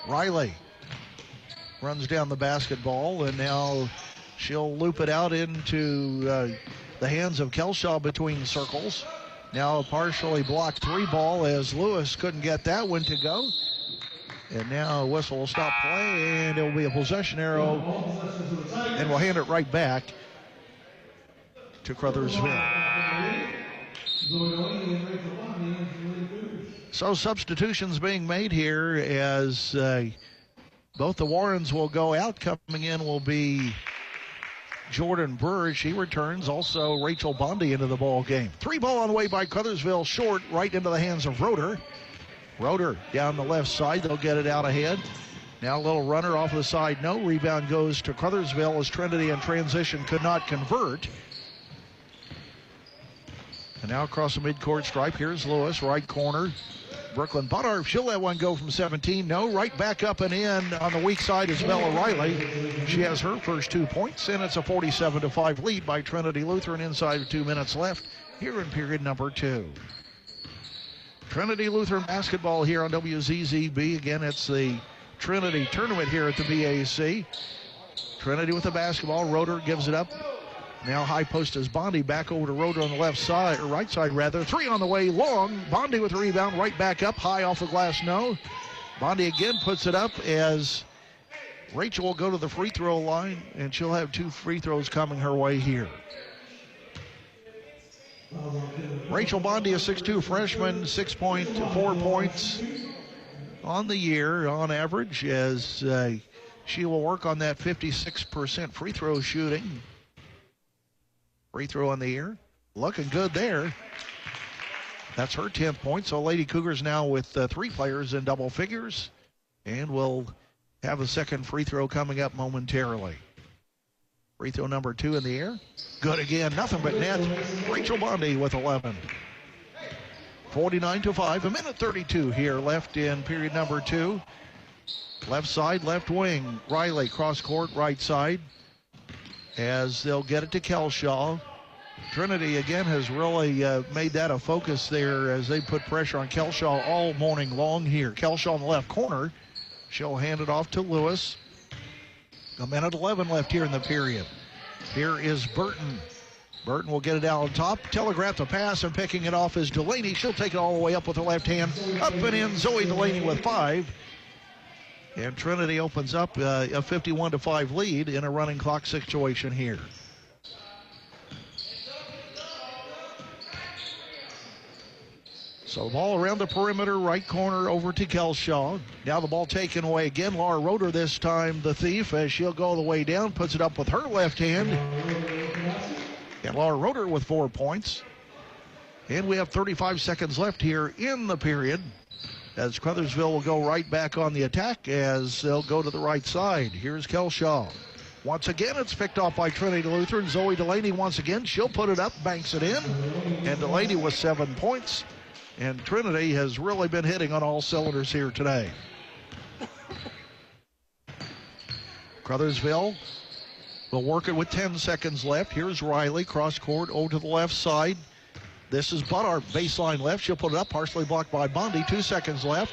Riley runs down the basketball, and now she'll loop it out into the hands of Kelshaw between circles. Now a partially blocked three ball as Lewis couldn't get that one to go. And now a whistle will stop play, and it will be a possession arrow, and we'll hand it right back to Crothersville. So substitutions being made here as both the Warrens will go out. Coming in will be Jordan Burr. She returns. Also Rachel Bondi into the ball game. Three ball on the way by Crothersville, short, right into the hands of Roeder. Roeder down the left side. They'll get it out ahead. Now a little runner off the side. No. Rebound goes to Crothersville as Trinity in transition could not convert. And now across the midcourt stripe, here's Lewis, right corner. Brooklyn Buttarf, she'll let one go from 17. No, right back up and in on the weak side is Bella Riley. She has her first 2 points, and it's a 47-5 lead by Trinity Lutheran inside of 2 minutes left here in period number 2. Trinity Lutheran basketball here on WZZB. Again, it's the Trinity tournament here at the BAC. Trinity with the basketball. Roeder gives it up Now high post is Bondi, back over to Roder on the left side, or right side rather. Three on the way, long. Bondi with the rebound, right back up, high off the glass, no. Bondi again puts it up as Rachel will go to the free throw line, and she'll have 2 free throws coming her way here. Rachel Bondi, a 6'2 freshman, 6.4 points on the year on average, as she will work on that 56% free throw shooting. Free throw on the year. Looking good there. That's her 10th point. So Lady Cougars now with 3 players in double figures. And we'll have a second free throw coming up momentarily. Free throw number 2 in the air. Good again. Nothing but net. Rachel Bondi with 11. 49-5. A minute 32 here left in period number 2. Left side, left wing. Riley cross court, right side. As they'll get it to Kelshaw. Trinity again has really made that a focus there as they put pressure on Kelshaw all morning long here. Kelshaw in the left corner. She'll hand it off to Lewis. A minute 11 left here in the period. Here is Burton. Burton will get it out on top. Telegraph the pass, and picking it off is Delaney. She'll take it all the way up with her left hand. Up and in, Zoe Delaney with 5. And Trinity opens up a 51-5 lead in a running clock situation here. So the ball around the perimeter, right corner over to Kelshaw. Now the ball taken away again. Laura Roder this time the thief, as she'll go all the way down, puts it up with her left hand. And Laura Roder with 4 points. And we have 35 seconds left here in the period, as Crothersville will go right back on the attack as they'll go to the right side. Here's Kelshaw. Once again, it's picked off by Trinity Lutheran. Zoe Delaney once again. She'll put it up, banks it in. And Delaney with 7 points. And Trinity has really been hitting on all cylinders here today. Crothersville will work it with 10 seconds left. Here's Riley, cross court over to the left side. This is Buttart, baseline left. She'll put it up, partially blocked by Bondi. 2 seconds left.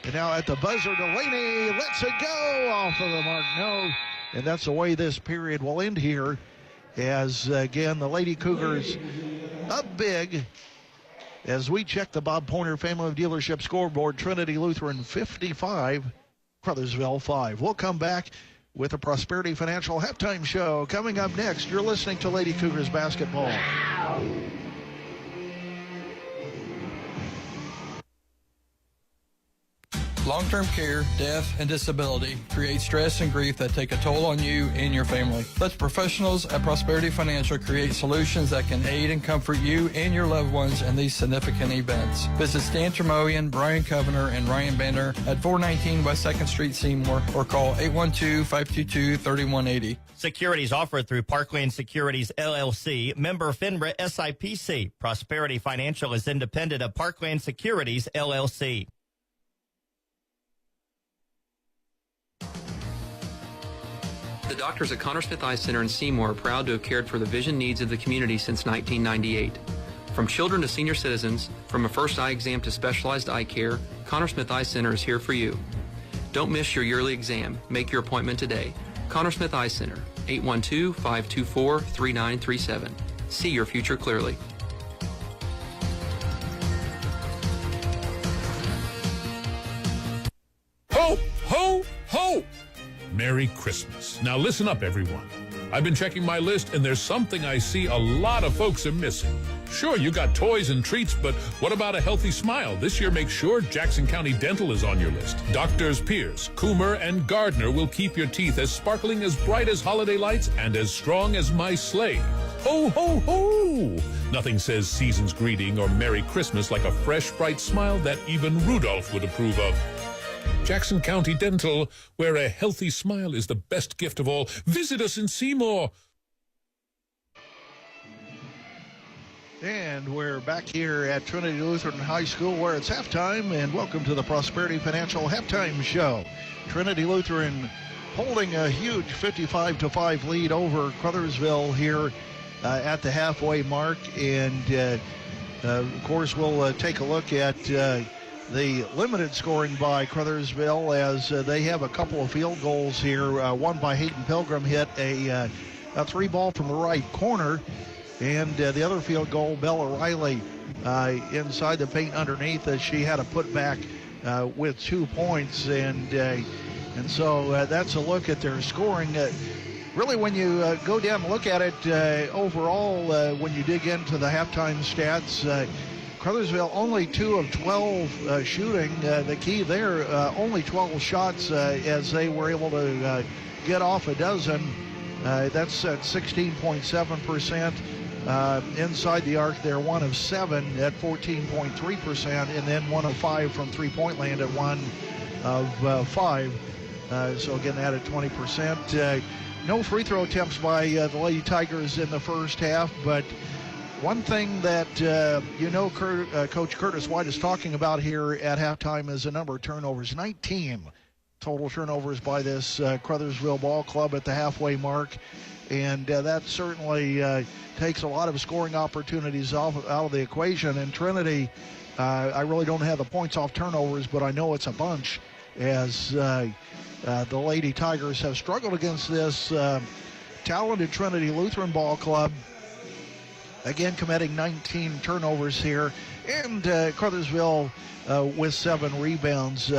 And now at the buzzer, Delaney lets it go off of the mark. No. And that's the way this period will end here, as, again, the Lady Cougars up big. As we check the Bob Pointer Family of Dealership scoreboard, Trinity Lutheran 55, Crothersville 5. We'll come back with a Prosperity Financial halftime show. Coming up next, you're listening to Lady Cougars basketball. Long-term care, death, and disability create stress and grief that take a toll on you and your family. Let the professionals at Prosperity Financial create solutions that can aid and comfort you and your loved ones in these significant events. Visit Stan Tremoyan, Brian Covener, and Ryan Bender at 419 West 2nd Street, Seymour, or call 812-522-3180. Securities offered through Parkland Securities, LLC, member FINRA SIPC. Prosperity Financial is independent of Parkland Securities, LLC. The doctors at Connor Smith Eye Center in Seymour are proud to have cared for the vision needs of the community since 1998. From children to senior citizens, from a first eye exam to specialized eye care, Connor Smith Eye Center is here for you. Don't miss your yearly exam. Make your appointment today. Connor Smith Eye Center, 812-524-3937. See your future clearly. Ho, ho, ho! Merry Christmas. Now listen up, everyone. I've been checking my list, and there's something I see a lot of folks are missing. Sure, you got toys and treats, but what about a healthy smile? This year, make sure Jackson County Dental is on your list. Doctors Pierce, Coomer, and Gardner will keep your teeth as sparkling, as bright as holiday lights, and as strong as my sleigh. Ho, ho, ho! Nothing says season's greeting or Merry Christmas like a fresh, bright smile that even Rudolph would approve of. Jackson County Dental, where a healthy smile is the best gift of all. Visit us in Seymour. And we're back here at Trinity Lutheran High School, where it's halftime, and welcome to the Prosperity Financial halftime show. Trinity Lutheran holding a huge 55-5 lead over Crothersville here at the halfway mark. And of course, we'll take a look at the limited scoring by Crothersville, as they have a couple of field goals here. One by Hayden Pilgrim hit a a 3-ball from the right corner. And the other field goal, Bella Riley inside the paint underneath, she had a putback with 2 points. And so that's a look at their scoring. Really, when you go down and look at it overall, when you dig into the halftime stats, Crothersville only 2 of 12 shooting. The key there, only 12 shots as they were able to get off a dozen. That's at 16.7%. Inside the arc, they're 1 of 7 at 14.3%, and then 1 of 5 from three-point land at 1 of 5. So again, that at 20%. No free throw attempts by the Lady Tigers in the first half, but one thing that Coach Curtis White is talking about here at halftime is the number of turnovers. 19 total turnovers by this Crothersville ball club at the halfway mark, and that certainly takes a lot of scoring opportunities out of the equation. And Trinity, I really don't have the points off turnovers, but I know it's a bunch, as the Lady Tigers have struggled against this talented Trinity Lutheran ball club. Again, committing 19 turnovers here, and Crothersville with 7 rebounds.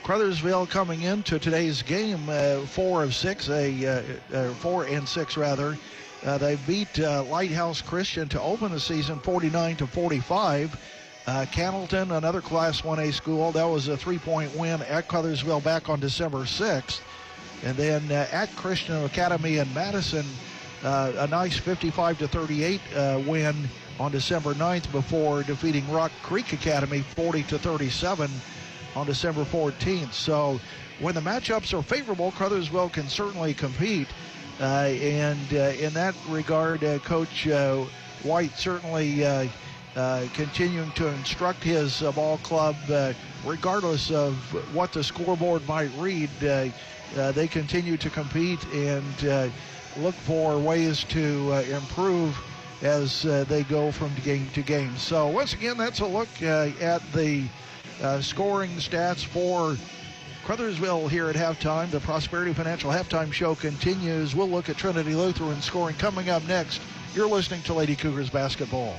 Crothersville coming into today's game 4 and 6 rather. They beat Lighthouse Christian to open the season 49-45. Cannleton, another Class 1A school, that was a 3-point win at Crothersville back on December 6th. And then at Christian Academy in Madison, a nice 55-38 win on December 9th before defeating Rock Creek Academy 40-37 on December 14th. So when the matchups are favorable, Crothersville can certainly compete. And in that regard, Coach White certainly continuing to instruct his ball club, regardless of what the scoreboard might read. They continue to compete and look for ways to improve as they go from game to game. So once again, that's a look at the scoring stats for Crothersville here at halftime. The Prosperity Financial Halftime Show continues. We'll look at Trinity Lutheran scoring coming up next. You're listening to Lady Cougars basketball.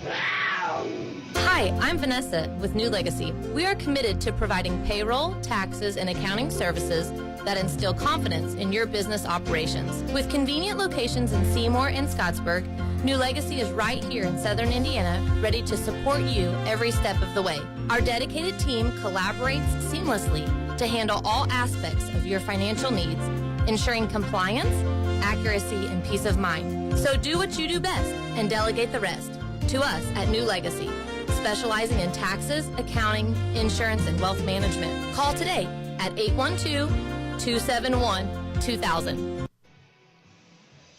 Hi, I'm Vanessa with New Legacy. We are committed to providing payroll, taxes, and accounting services that instill confidence in your business operations. With convenient locations in Seymour and Scottsburg, New Legacy is right here in Southern Indiana, ready to support you every step of the way. Our dedicated team collaborates seamlessly to handle all aspects of your financial needs, ensuring compliance, accuracy, and peace of mind. So do what you do best and delegate the rest to us at New Legacy, specializing in taxes, accounting, insurance, and wealth management. Call today at 812-271-2000.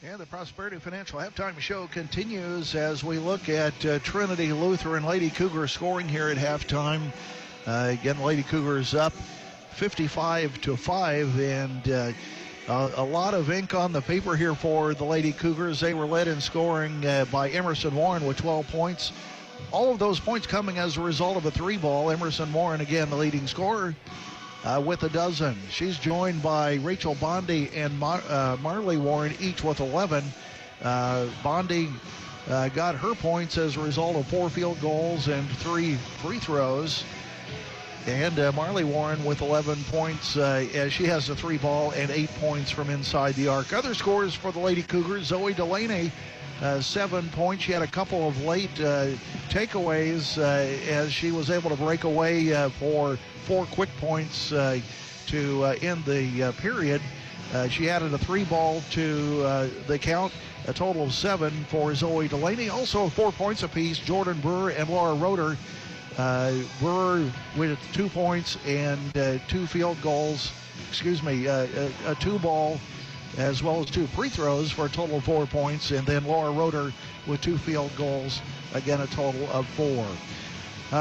And the Prosperity Financial Halftime Show continues as we look at Trinity Lutheran Lady Cougar scoring here at halftime. Again, Lady Cougars up 55-5, and a lot of ink on the paper here for the Lady Cougars. They were led in scoring by Emerson Warren with 12 points. All of those points coming as a result of a 3-ball. Emerson Warren, again, the leading scorer with a dozen. She's joined by Rachel Bondi and Marley Warren, each with 11. Bondi got her points as a result of 4 field goals and 3 free throws. And Marley Warren with 11 points as she has a 3-ball and 8 points from inside the arc. Other scores for the Lady Cougars, Zoe Delaney, 7 points. She had a couple of late takeaways as she was able to break away for 4 quick points to end the period. She added a 3-ball to the count, a total of 7 for Zoe Delaney. Also 4 points apiece, Jordan Brewer and Laura Roeder. Brewer with 2 points and 2 field goals, a 2-ball as well as 2 free throws for a total of 4 points. And then Laura Roeder with 2 field goals, again a total of 4.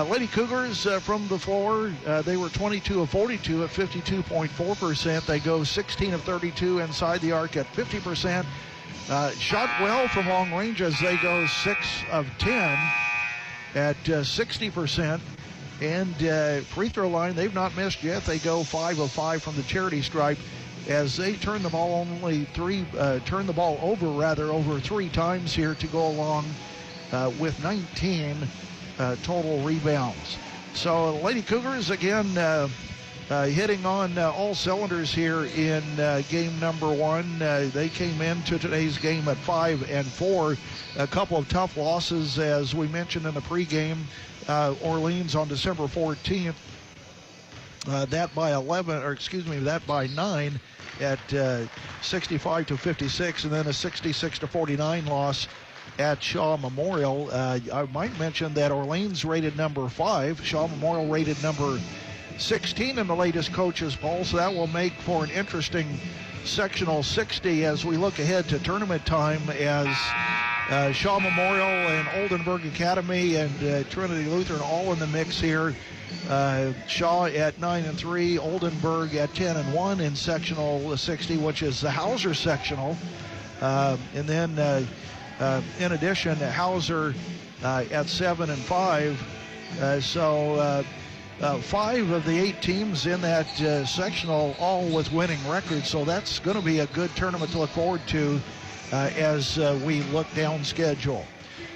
Lady Cougars from the floor, they were 22 of 42 at 52.4%. They go 16 of 32 inside the arc at 50%. Shot well from long range as they go 6 of 10 at 60%. And free throw line, they've not missed yet. They go 5 of 5 from the charity stripe as they turn the ball over 3 times here to go along with 19 total rebounds. So Lady Cougars again hitting on all cylinders here in game number 1. They came into today's game at 5-4. A couple of tough losses, as we mentioned in the pregame. Orleans on December 14th. That by 9 at 65-56, and then a 66-49 loss at Shaw Memorial. I might mention that Orleans rated number 5, Shaw Memorial rated number 16 in the latest coaches poll, so that will make for an interesting sectional 60 as we look ahead to tournament time, as Shaw Memorial and Oldenburg Academy and Trinity Lutheran all in the mix here. Shaw at 9-3, Oldenburg at 10-1 in sectional 60, which is the Hauser sectional, and then in addition, Hauser at 7-5. So 5 of the 8 teams in that sectional, all with winning records. So that's going to be a good tournament to look forward to as we look down schedule.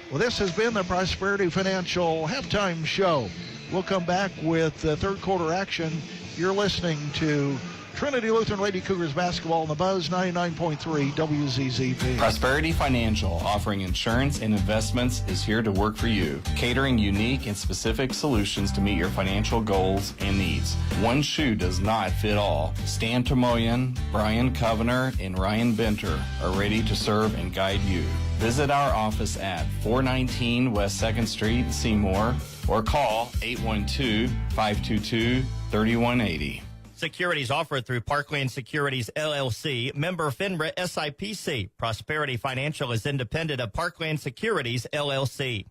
Well, this has been the Prosperity Financial Halftime Show. We'll come back with third quarter action. You're listening to Trinity Lutheran Lady Cougars basketball on the Buzz 99.3 WZZP. Prosperity Financial, offering insurance and investments, is here to work for you, catering unique and specific solutions to meet your financial goals and needs. One shoe does not fit all. Stan Tomoyan, Brian Covener, and Ryan Benter are ready to serve and guide you. Visit our office at 419 West 2nd Street, Seymour, or call 812-522-3180. Securities offered through Parkland Securities, LLC, member FINRA SIPC. Prosperity Financial is independent of Parkland Securities, LLC.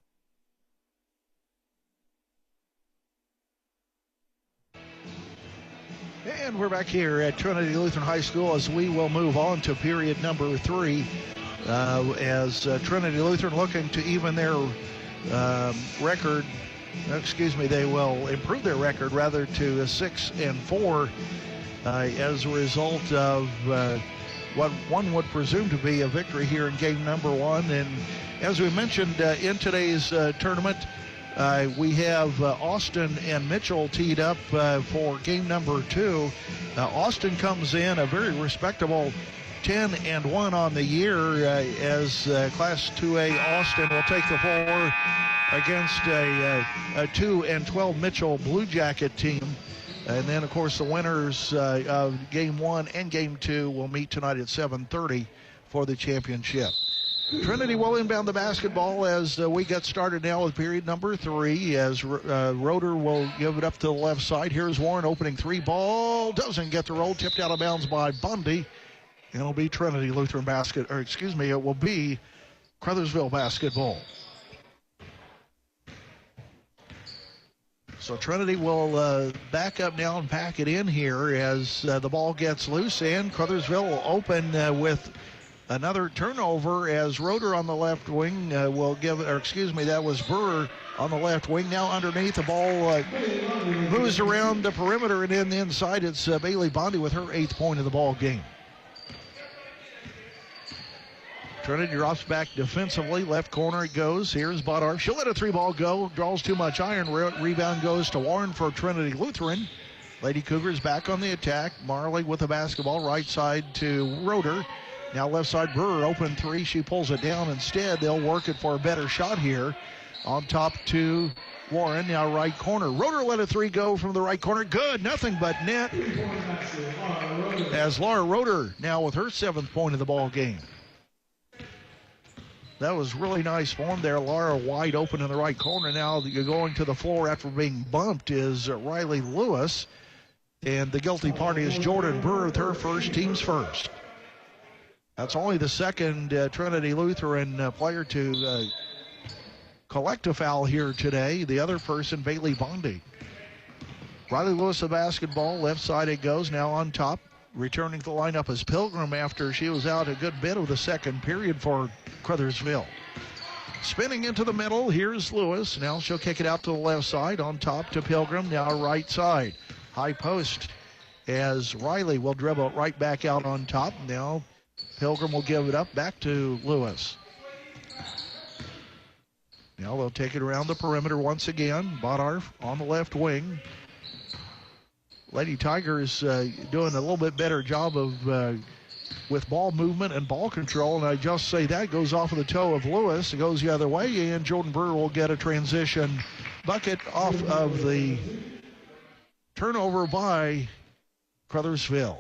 And we're back here at Trinity Lutheran High School as we will move on to period number 3 as Trinity Lutheran looking to even their record. They will improve their record rather to 6-4 as a result of what one would presume to be a victory here in game number 1. And as we mentioned in today's tournament, we have Austin and Mitchell teed up for game number 2. Austin comes in a very respectable 10-1 on the year as Class 2A Austin will take the floor against a 2-12 Mitchell Blue Jacket team. And then, of course, the winners of Game 1 and Game 2 will meet tonight at 7:30 for the championship. Trinity will inbound the basketball as we get started now with period number 3, as Roeder will give it up to the left side. Here's Warren, opening 3 ball. Doesn't get the roll, tipped out of bounds by Bundy. It'll be Trinity Lutheran it will be Crothersville basketball. So Trinity will back up now and pack it in here as the ball gets loose, and Crothersville will open with another turnover as Roeder on the left wing will give it, that was Burr on the left wing. Now underneath, the ball moves around the perimeter, and in the inside, it's Bailey Bondi with her 8th point of the ball game. Trinity drops back defensively. Left corner it goes. Here's Bodar. She'll let a 3-ball go. Draws too much iron. Rebound goes to Warren for Trinity Lutheran. Lady Cougars back on the attack. Marley with the basketball. Right side to Roeder. Now left side Brewer. Open 3. She pulls it down instead. They'll work it for a better shot here. On top to Warren. Now right corner. Roeder let a 3 go from the right corner. Good. Nothing but net. As Laura Roeder now with her 7th point of the ball game. That was really nice form there. Laura wide open in the right corner. Now you're going to the floor after being bumped is Riley Lewis. And the guilty party is Jordan Burr with her first, team's first. That's only the second Trinity Lutheran player to collect a foul here today. The other person, Bailey Bondi. Riley Lewis the basketball. Left side it goes. Now on top. Returning to the lineup is Pilgrim after she was out a good bit of the second period for Crothersville. Spinning into the middle, here's Lewis. Now she'll kick it out to the left side, on top to Pilgrim, now right side. High post as Riley will dribble it right back out on top. Now Pilgrim will give it up back to Lewis. Now they'll take it around the perimeter once again. Bodar on the left wing. Lady Tigers doing a little bit better job of with ball movement and ball control, and I just say that goes off of the toe of Lewis. It goes the other way, and Jordan Brewer will get a transition bucket off of the turnover by Crothersville.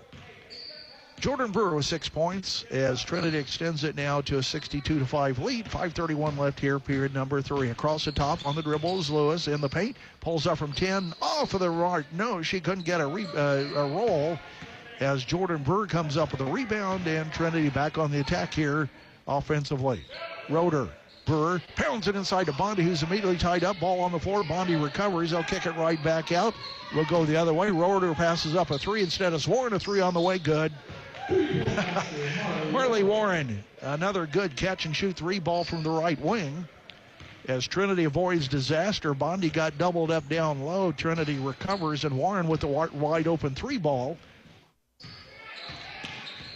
Jordan Brewer with 6 points as Trinity extends it now to a 62-5 lead. 5:31 left here, period number 3. Across the top on the dribble is Lewis in the paint. Pulls up from 10 off of the right. No, she couldn't get a roll as Jordan Brewer comes up with a rebound, and Trinity back on the attack here offensively. Roeder. Brewer pounds it inside to Bondi, who's immediately tied up. Ball on the floor. Bondi recovers. They'll kick it right back out. We'll go the other way. Roeder passes up a 3 instead of Warren. A 3 on the way. Good. Marley Warren, another good catch and shoot 3 ball from the right wing. As Trinity avoids disaster, Bondi got doubled up down low. Trinity recovers, and Warren with the wide open 3 ball.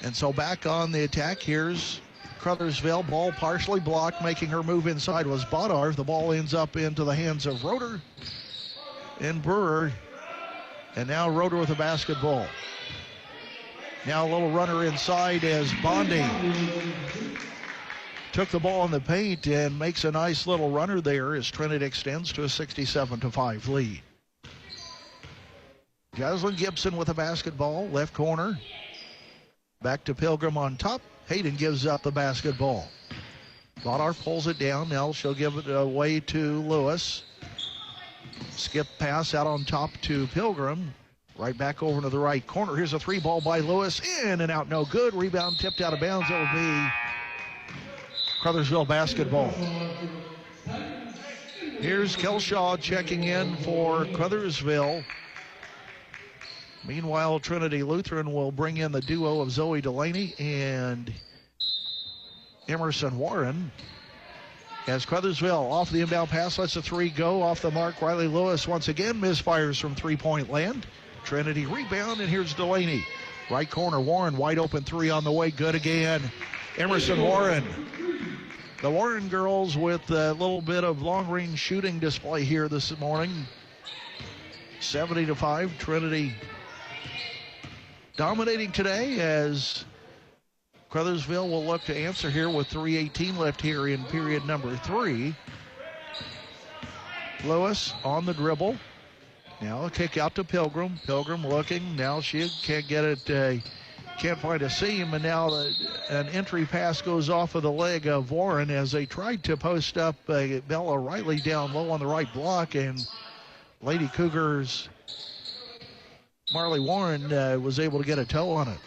And so back on the attack, here's Crothersville. Ball partially blocked. Making her move inside was Bodar. The ball ends up into the hands of Roeder and Brewer. And now Roeder with a basketball. Now a little runner inside as Bondi took the ball in the paint and makes a nice little runner there as Trinity extends to a 67-5 lead. Jocelyn Gibson with a basketball, left corner. Back to Pilgrim on top. Hayden gives up the basketball. Bodar pulls it down. Now she'll give it away to Lewis. Skip pass out on top to Pilgrim. Right back over to the right corner. Here's a 3 ball by Lewis. In and out, no good. Rebound tipped out of bounds. It will be Crothersville basketball. Here's Kelshaw checking in for Crothersville. Meanwhile, Trinity Lutheran will bring in the duo of Zoe Delaney and Emerson Warren. As Crothersville off the inbound pass, lets a 3 go off the mark. Riley Lewis once again misfires from 3-point land. Trinity rebound, and here's Delaney. Right corner, Warren, wide open 3 on the way, good again. Emerson Warren. The Warren girls with a little bit of long-range shooting display here this morning. 70-5, Trinity dominating today as Crothersville will look to answer here with 3:18 left here in period number 3. Lewis on the dribble. Now a kick out to Pilgrim. Pilgrim looking. Now she can't get it. Can't find a seam. And now an entry pass goes off of the leg of Warren as they tried to post up Bella Riley down low on the right block. And Lady Cougars Marley Warren was able to get a toe on it.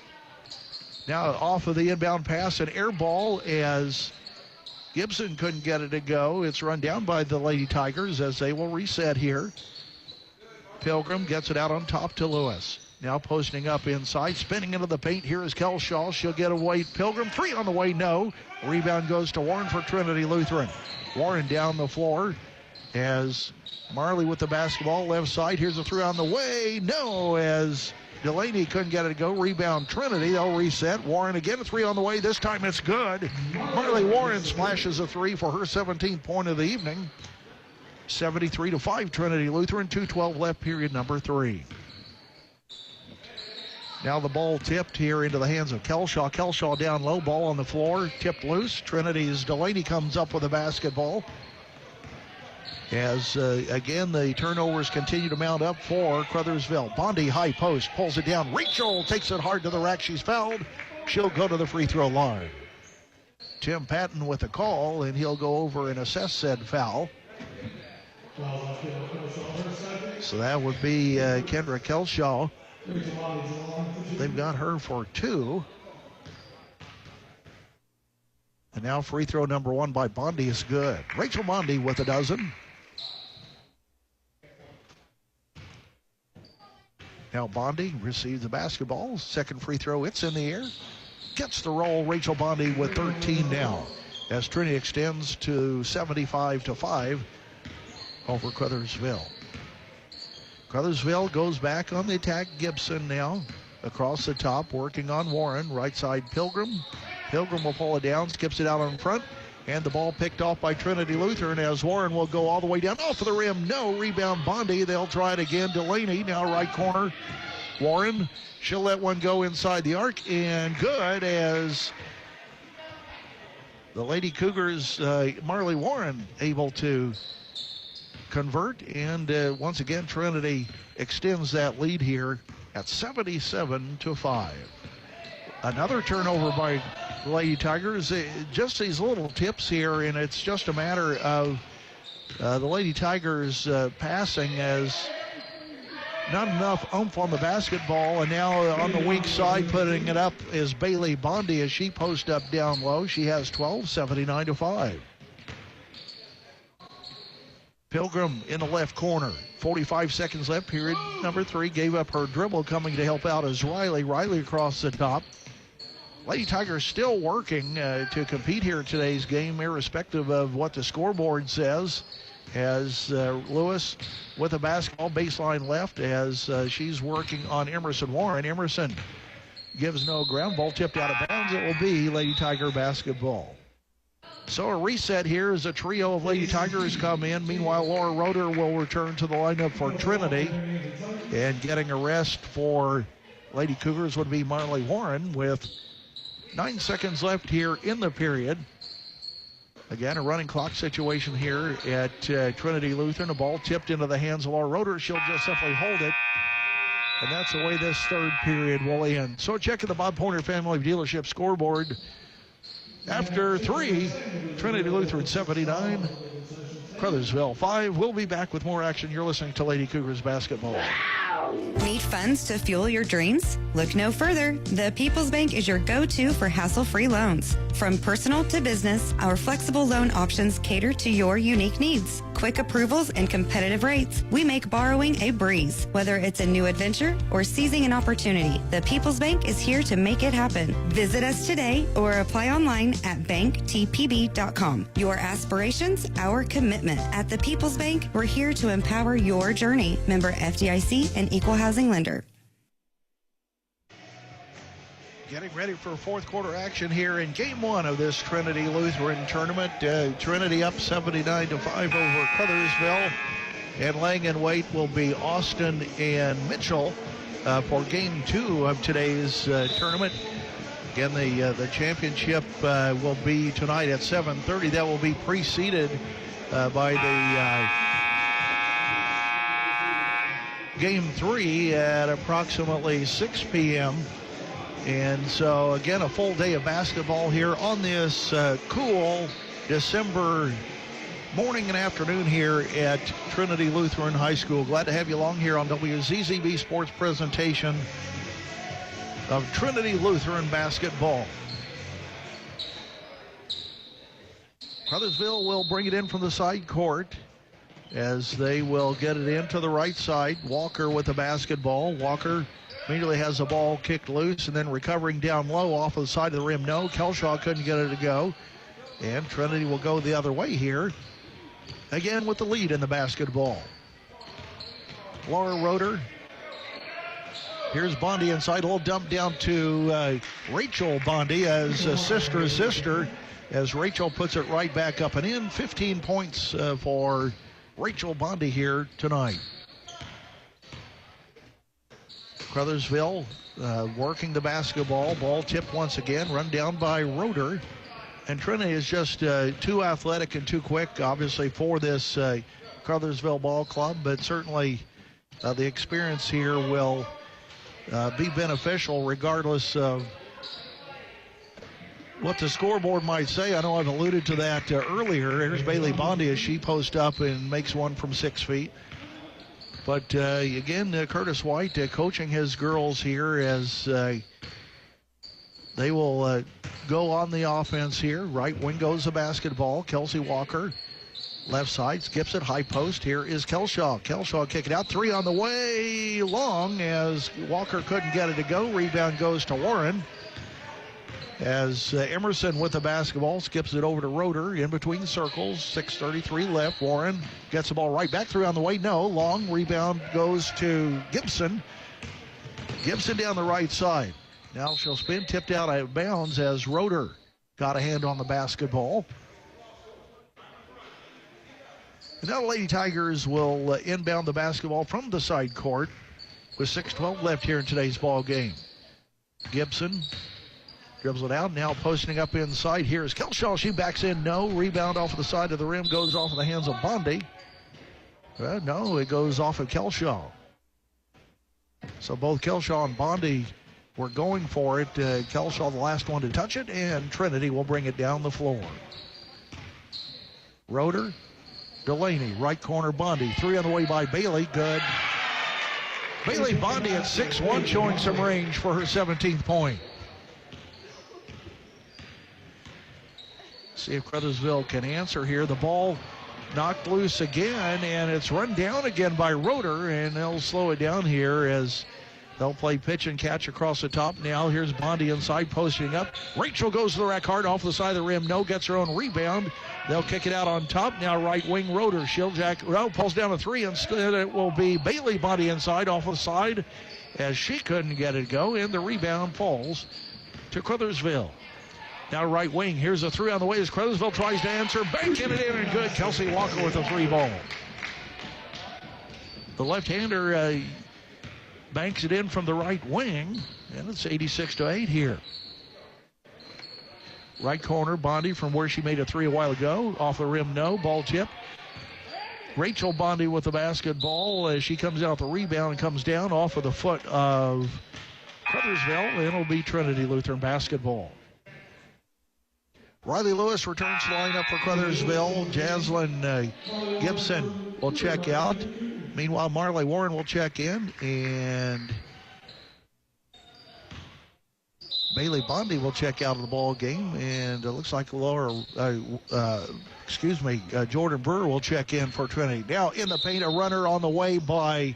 Now off of the inbound pass, an air ball as Gibson couldn't get it to go. It's run down by the Lady Tigers as they will reset here. Pilgrim gets it out on top to Lewis. Now posting up inside, spinning into the paint. Here is Kelshaw. She'll get away. Pilgrim, 3 on the way, no. Rebound goes to Warren for Trinity Lutheran. Warren down the floor as Marley with the basketball, left side. Here's a 3 on the way, no, as Delaney couldn't get it to go. Rebound Trinity, they'll reset. Warren again, a 3 on the way. This time it's good. Marley Warren splashes a 3 for her 17th point of the evening. 73-5, Trinity Lutheran, 2:12 left, period number 3. Now the ball tipped here into the hands of Kelshaw. Kelshaw down low, ball on the floor, tipped loose. Trinity's Delaney comes up with a basketball. As, again, the turnovers continue to mount up for Crothersville. Bondi, high post, pulls it down. Rachel takes it hard to the rack. She's fouled. She'll go to the free throw line. Tim Patton with a call, and he'll go over and assess said foul. So that would be Kendra Kelshaw. They've got her for 2. And now free throw number 1 by Bondi is good. Rachel Bondi with a dozen. Now Bondi receives the basketball. Second free throw, it's in the air. Gets the roll. Rachel Bondi with 13 now. As Trinity extends to 75-5 over Crothersville. Crothersville goes back on the attack. Gibson now across the top, working on Warren. Right side, Pilgrim. Pilgrim will pull it down, skips it out in front, and the ball picked off by Trinity Lutheran as Warren will go all the way down. Off of the rim, no. Rebound, Bondi. They'll try it again. Delaney, now right corner. Warren, she'll let one go inside the arc, and good as the Lady Cougars, Marley Warren, able to convert, and once again Trinity extends that lead here at 77-5. Another turnover by the Lady Tigers. Just these little tips here, and it's just a matter of the Lady Tigers passing as not enough oomph on the basketball, and now on the weak side putting it up is Bailey Bondi as she posts up down low. She has 12, 79-5. Pilgrim in the left corner. 45 seconds left, period number 3. Gave up her dribble. Coming to help out is Riley. Riley across the top. Lady Tigers still working to compete here in today's game, irrespective of what the scoreboard says. As Lewis with the basketball, baseline left, as she's working on Emerson Warren. Emerson gives no ground. Ball tipped out of bounds. It will be Lady Tiger basketball. So a reset here as a trio of Lady Tigers come in. Meanwhile, Laura Roeder will return to the lineup for Trinity. And getting a rest for Lady Cougars would be Marley Warren with 9 seconds left here in the period. Again, a running clock situation here at Trinity Lutheran. A ball tipped into the hands of Laura Roeder. She'll just simply hold it. And that's the way this third period will end. So checking the Bob Pointer Family Dealership scoreboard. After 3, Trinity Lutheran 79, Crothersville 5. We'll be back with more action. You're listening to Lady Cougars basketball. Need funds to fuel your dreams? Look no further. The People's Bank is your go-to for hassle-free loans. From personal to business, our flexible loan options cater to your unique needs. Quick approvals and competitive rates. We make borrowing a breeze. Whether it's a new adventure or seizing an opportunity, the People's Bank is here to make it happen. Visit us today or apply online at banktpb.com. Your aspirations, our commitment. At the People's Bank, we're here to empower your journey. Member FDIC and Equal Housing Lender. Getting ready for fourth quarter action here in game 1 of this Trinity Lutheran tournament. Trinity up 79-5 over Crothersville. And laying in wait will be Austin and Mitchell for game 2 of today's tournament. Again, the championship will be tonight at 7:30. That will be preceded by the game 3 at approximately 6 p.m. And so, again, a full day of basketball here on this cool December morning and afternoon here at Trinity Lutheran High School. Glad to have you along here on WZZB Sports presentation of Trinity Lutheran basketball. Crothersville will bring it in from the side court as they will get it into the right side. Walker with the basketball. Walker immediately has the ball kicked loose and then recovering down low off of the side of the rim. No, Kelshaw couldn't get it to go. And Trinity will go the other way here. Again with the lead in the basketball. Laura Roeder. Here's Bondi inside. A little dump down to Rachel Bondi as sister as Rachel puts it right back up and in. 15 points for Rachel Bondi here tonight. Crothersville working the basketball. Ball tipped once again. Run down by Roeder. And Trinity is just too athletic and too quick, obviously, for this Crothersville ball club. But certainly the experience here will be beneficial regardless of what the scoreboard might say. I know I've alluded to that earlier. Here's Bailey Bondi as she posts up and makes one from 6 feet. But again, Curtis White coaching his girls here as they will go on the offense here. Right wing goes the basketball. Kelsey Walker, left side, skips it, high post. Here is Kelshaw. Kelshaw kick it out. 3 on the way, long as Walker couldn't get it to go. Rebound goes to Warren. as Emerson with the basketball skips it over to Roeder in between circles. 6:33 left. Warren gets the ball right back through on the way. No. Long rebound goes to Gibson. Gibson down the right side. Now she'll spin, tipped out of bounds as Roeder got a hand on the basketball. And now the Lady Tigers will inbound the basketball from the side court with 6:12 left here in today's ball game. Gibson dribbles it out, now posting up inside. Here's Kelshaw. She backs in. No. Rebound off of the side of the rim goes off of the hands of Bondi. No, it goes off of Kelshaw. So both Kelshaw and Bondi were going for it. Kelshaw the last one to touch it, and Trinity will bring it down the floor. Roeder, Delaney, right corner Bondi. 3 on the way by Bailey. Good. Bailey Bondi at 6'1", showing some range for her 17th point. See if Crothersville can answer here. The ball knocked loose again, and it's run down again by Roeder, and they'll slow it down here as they'll play pitch and catch across the top. Now here's Bondi inside, posting up. Rachel goes to the rack hard off the side of the rim. No, gets her own rebound. They'll kick it out on top. Now right wing Roeder. Shieldjack, well, pulls down a 3. Instead it will be Bailey Bondi inside off the side as she couldn't get it go, and the rebound falls to Crothersville. Now right wing, here's a 3 on the way as Crothersville tries to answer. Banking it in, and good. Kelsey Walker with a 3 ball. The left-hander banks it in from the right wing, and it's 86-8 here. Right corner, Bondi from where she made a 3 a while ago. Off the rim, no. Ball tip. Rachel Bondi with the basketball as she comes out the rebound and comes down off of the foot of Crothersville, and it'll be Trinity Lutheran basketball. Riley Lewis returns to line up for Crothersville. Jaslyn Gibson will check out. Meanwhile, Marley Warren will check in, and Bailey Bondi will check out of the ball game, and it looks like Jordan Brewer will check in for Trinity. Now in the paint, a runner on the way by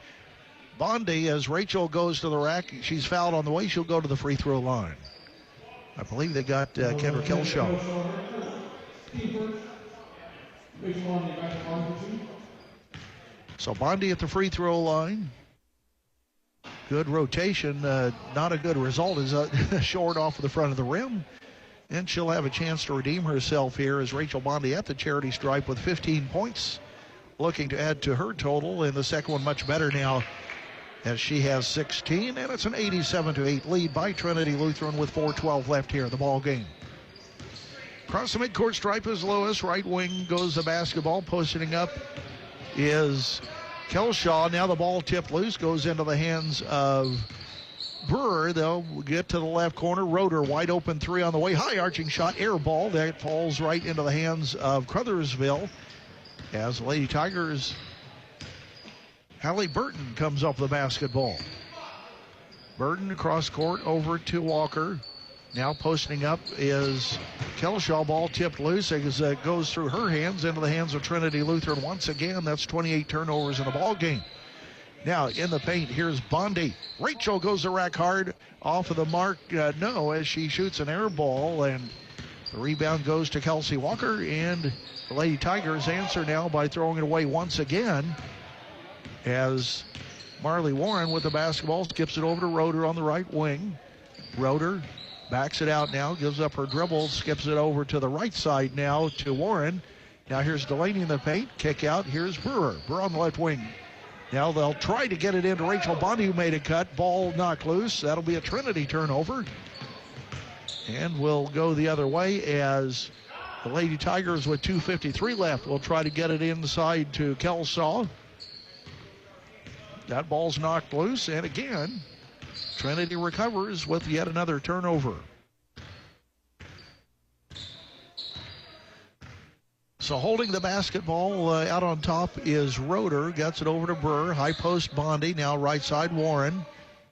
Bondi as Rachel goes to the rack. She's fouled on the way. She'll go to the free throw line. I believe they got Kendra Kelshaw. So Bondi at the free throw line. Good rotation. Not a good result. Is short off of the front of the rim. And she'll have a chance to redeem herself here as Rachel Bondi at the charity stripe with 15 points. Looking to add to her total. And the second one much better now as she has 16. And it's an 87-8 lead by Trinity Lutheran with 4:12 left here in the ball game. Across the midcourt stripe is Lewis. Right wing goes the basketball. Posting up is Kelshaw. Now the ball tipped loose, goes into the hands of Brewer. They'll get to the left corner. Roeder wide open 3 on the way. High arching shot, air ball. That falls right into the hands of Crothersville as the Lady Tigers. Hallie Burton comes up with the basketball. Burton across court over to Walker. Now posting up is Kelshaw. Ball tipped loose as it goes through her hands into the hands of Trinity Lutheran once again. That's 28 turnovers in the ball game. Now in the paint, here's Bondi. Rachel goes to rack hard off of the mark. No, as she shoots an air ball, and the rebound goes to Kelsey Walker, and the Lady Tigers answer now by throwing it away once again as Marley Warren with the basketball skips it over to Roeder on the right wing. Roeder backs it out now, gives up her dribble, skips it over to the right side now to Warren. Now here's Delaney in the paint, kick out. Here's Brewer. Brewer on the left wing. Now they'll try to get it into Rachel Bondi, who made a cut. Ball knocked loose. That'll be a Trinity turnover. And we'll go the other way as the Lady Tigers with 2:53 left will try to get it inside to Kelshaw. That ball's knocked loose, and again, Trinity recovers with yet another turnover. So holding the basketball out on top is Roeder. Gets it over to Brewer. High post Bondi. Now right side Warren.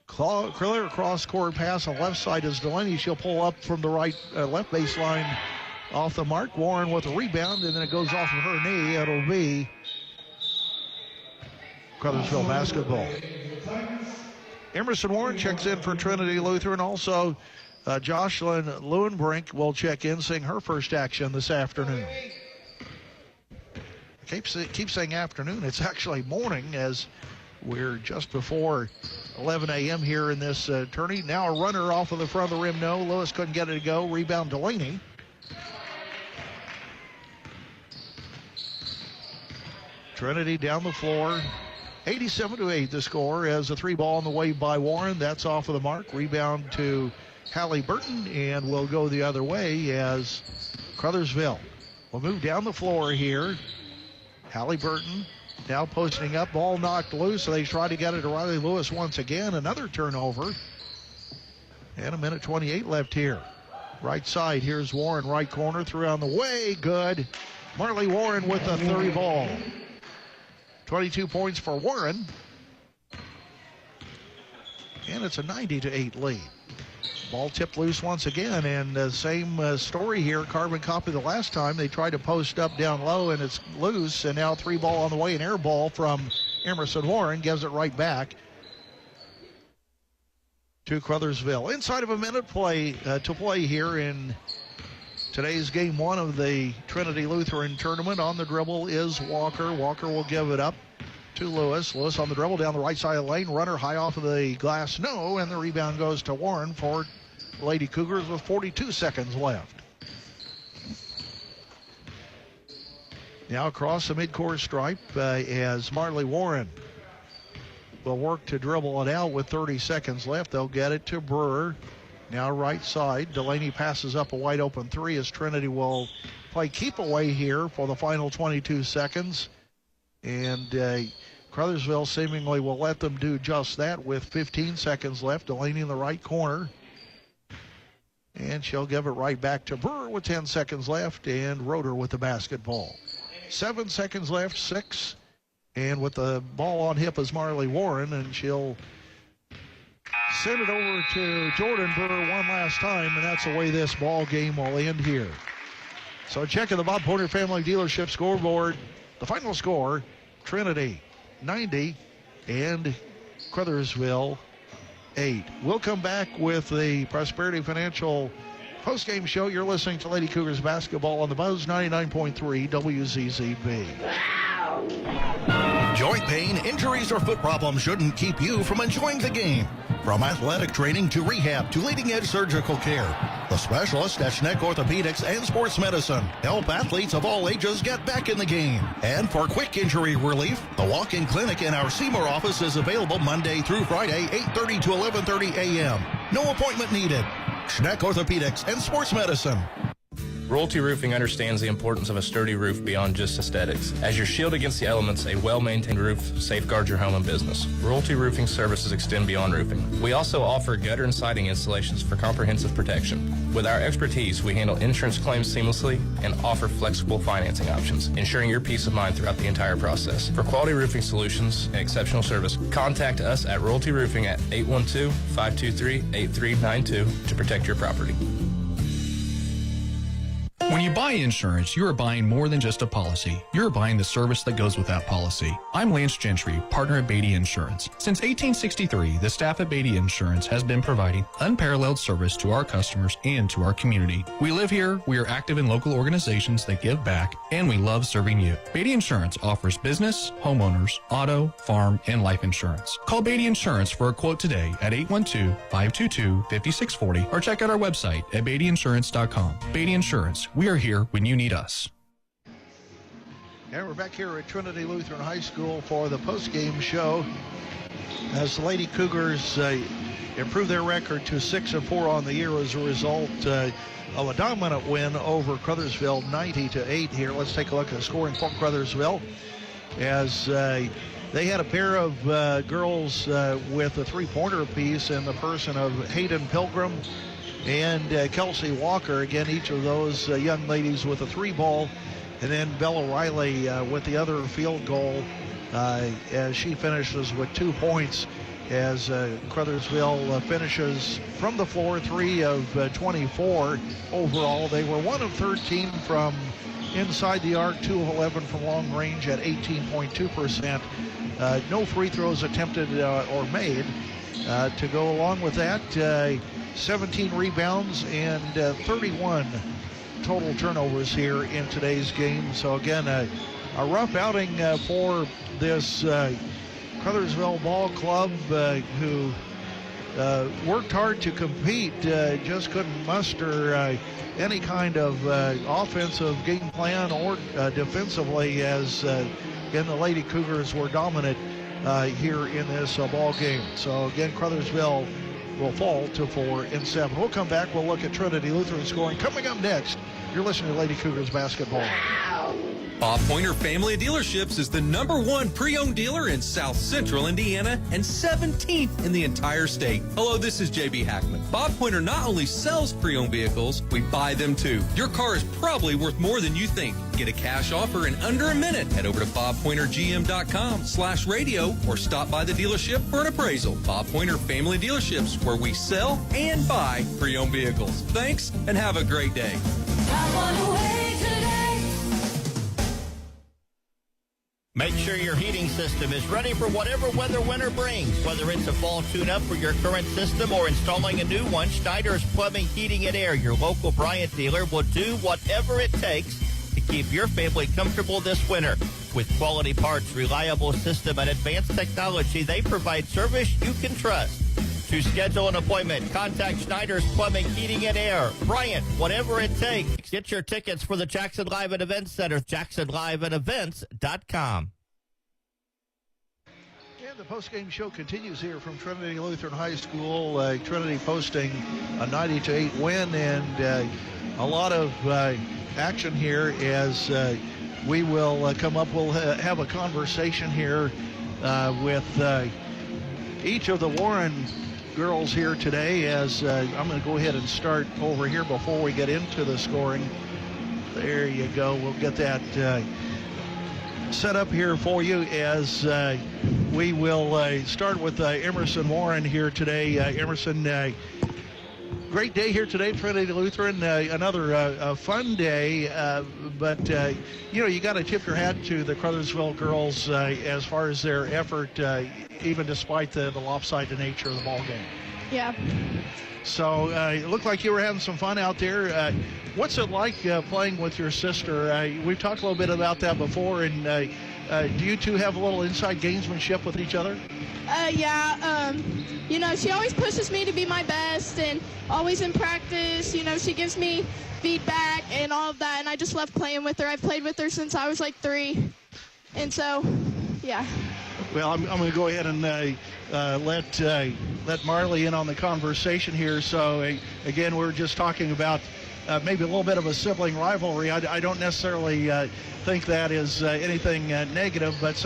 Clear cross court pass on left side is Delaney. She'll pull up from the right left baseline off the mark. Warren with a rebound, and then it goes off of her knee. It'll be Crothersville basketball. Emerson Warren checks in for Trinity Lutheran. Also Jocelyn Lewinbrink will check in, seeing her first action this afternoon. Keep saying afternoon. It's actually morning, as we're just before 11 a.m. here in this tourney. Now a runner off of the front of the rim. No, Lewis couldn't get it to go. Rebound Delaney. Trinity down the floor. 87-8 the score, as a three ball on the way by Warren. That's off of the mark. Rebound to Hallie Burton, and will go the other way as Crothersville will move down the floor here. Hallie Burton now posting up, ball knocked loose, so they try to get it to Riley Lewis once again. Another turnover. And a minute 28 left here. Right side, here's Warren, right corner, threw on the way, good. Marley Warren with the 30 ball. 22 points for Warren. And it's a 90-8 lead. Ball tipped loose once again, and same story here. Carbon copy the last time. They tried to post up down low, and it's loose, and now three ball on the way, an air ball from Emerson Warren gives it right back to Crothersville. Inside of a minute to play here in today's game one of the Trinity Lutheran tournament. On the dribble is Walker. Walker will give it up to Lewis. Lewis on the dribble down the right side of the lane. Runner high off of the glass. No, and the rebound goes to Warren for Lady Cougars with 42 seconds left. Now across the midcourt stripe as Marley Warren will work to dribble it out with 30 seconds left. They'll get it to Brewer. Now right side. Delaney passes up a wide open three as Trinity will play keep away here for the final 22 seconds. And Crothersville seemingly will let them do just that with 15 seconds left. Delaney in the right corner. And she'll give it right back to Brewer with 10 seconds left, and Roeder with the basketball. 7 seconds left, 6. And with the ball on hip is Marley Warren, and she'll send it over to Jordan Brewer one last time, and that's the way this ball game will end here. So checking the Bob Pointer Family Dealership scoreboard, the final score, Trinity 90 and Crothersville 8. We'll come back with the Prosperity Financial postgame show. You're listening to Lady Cougars basketball on the Buzz 99.3 WZZB. Joint pain, injuries, or foot problems shouldn't keep you from enjoying the game. From athletic training to rehab to leading-edge surgical care, the specialists at Schneck Orthopedics and Sports Medicine help athletes of all ages get back in the game. And for quick injury relief, the walk-in clinic in our Seymour office is available Monday through Friday, 8:30 to 11:30 a.m. No appointment needed. Schneck Orthopedics and Sports Medicine. Royalty Roofing understands the importance of a sturdy roof beyond just aesthetics. As your shield against the elements, a well-maintained roof safeguards your home and business. Royalty Roofing services extend beyond roofing. We also offer gutter and siding installations for comprehensive protection. With our expertise, we handle insurance claims seamlessly and offer flexible financing options, ensuring your peace of mind throughout the entire process. For quality roofing solutions and exceptional service, contact us at Royalty Roofing at 812-523-8392 to protect your property. When you buy insurance, you are buying more than just a policy. You're buying the service that goes with that policy. I'm Lance Gentry, partner at Beatty Insurance. Since 1863, the staff at Beatty Insurance has been providing unparalleled service to our customers and to our community. We live here, we are active in local organizations that give back, and we love serving you. Beatty Insurance offers business, homeowners, auto, farm, and life insurance. Call Beatty Insurance for a quote today at 812-522-5640 or check out our website at beattyinsurance.com. Beatty Insurance. We are here when you need us. And we're back here at Trinity Lutheran High School for the postgame show as the Lady Cougars improve their record to 6-4 on the year as a result of a dominant win over Crothersville 90-8 here. Let's take a look at the scoring for Crothersville as they had a pair of girls with a three-pointer apiece in the person of Hayden Pilgrim and Kelsey Walker. Again, each of those young ladies with a three ball, and then Bella Riley with the other field goal as she finishes with 2 points as Crothersville finishes from the floor 3 of 24 overall. They were 1 of 13 from inside the arc, 2 of 11 from long range at 18.2%. No free throws attempted or made. To go along with that, 17 rebounds, and 31 total turnovers here in today's game. So again, a rough outing for this Crothersville ball club, who worked hard to compete, just couldn't muster any kind of offensive game plan or defensively, as again, the Lady Cougars were dominant here in this ball game. So again, Crothersville will fall to 4-7. We'll come back. We'll look at Trinity Lutheran scoring coming up next. You're listening to Lady Cougars basketball. Bob Pointer Family of Dealerships is the #1 pre-owned dealer in South Central Indiana and 17th in the entire state. Hello, this is JB Hackman. Bob Pointer not only sells pre-owned vehicles, we buy them too. Your car is probably worth more than you think. Get a cash offer in under a minute. Head over to bobpointergm.com/radio or stop by the dealership for an appraisal. Bob Pointer Family Dealerships, where we sell and buy pre-owned vehicles. Thanks and have a great day. Make sure your heating system is ready for whatever weather winter brings. Whether it's a fall tune-up for your current system or installing a new one, Schneider's Plumbing, Heating, and Air, your local Bryant dealer, will do whatever it takes to keep your family comfortable this winter. With quality parts, reliable system, and advanced technology, they provide service you can trust. To schedule an appointment, contact Schneider's Plumbing, Heating, and Air. Bryant, whatever it takes. Get your tickets for the Jackson Live and Events Center, jacksonliveandevents.com. And the postgame show continues here from Trinity Lutheran High School. Trinity posting a 90-8 win, and a lot of action here as we will come up. We'll have a conversation here with each of the Warren girls here today, as I'm going to go ahead and start over here before we get into the scoring. There you go. We'll get that set up here for you as we will start with Emerson Warren here today. Emerson, great day here today, Trinity Lutheran. Another fun day, but you got to tip your hat to the Crothersville girls as far as their effort, even despite the lopsided nature of the ball game. Yeah. So it looked like you were having some fun out there. What's it like playing with your sister? We've talked a little bit about that before, and do you two have a little inside gamesmanship with each other? Yeah. She always pushes me to be my best, and always in practice, she gives me feedback and all of that, and I just love playing with her. I've played with her since I was like 3, and so, yeah. Well, I'm going to go ahead and let Marley in on the conversation here. So, again, we're just talking about maybe a little bit of a sibling rivalry. I don't necessarily think that is anything negative, but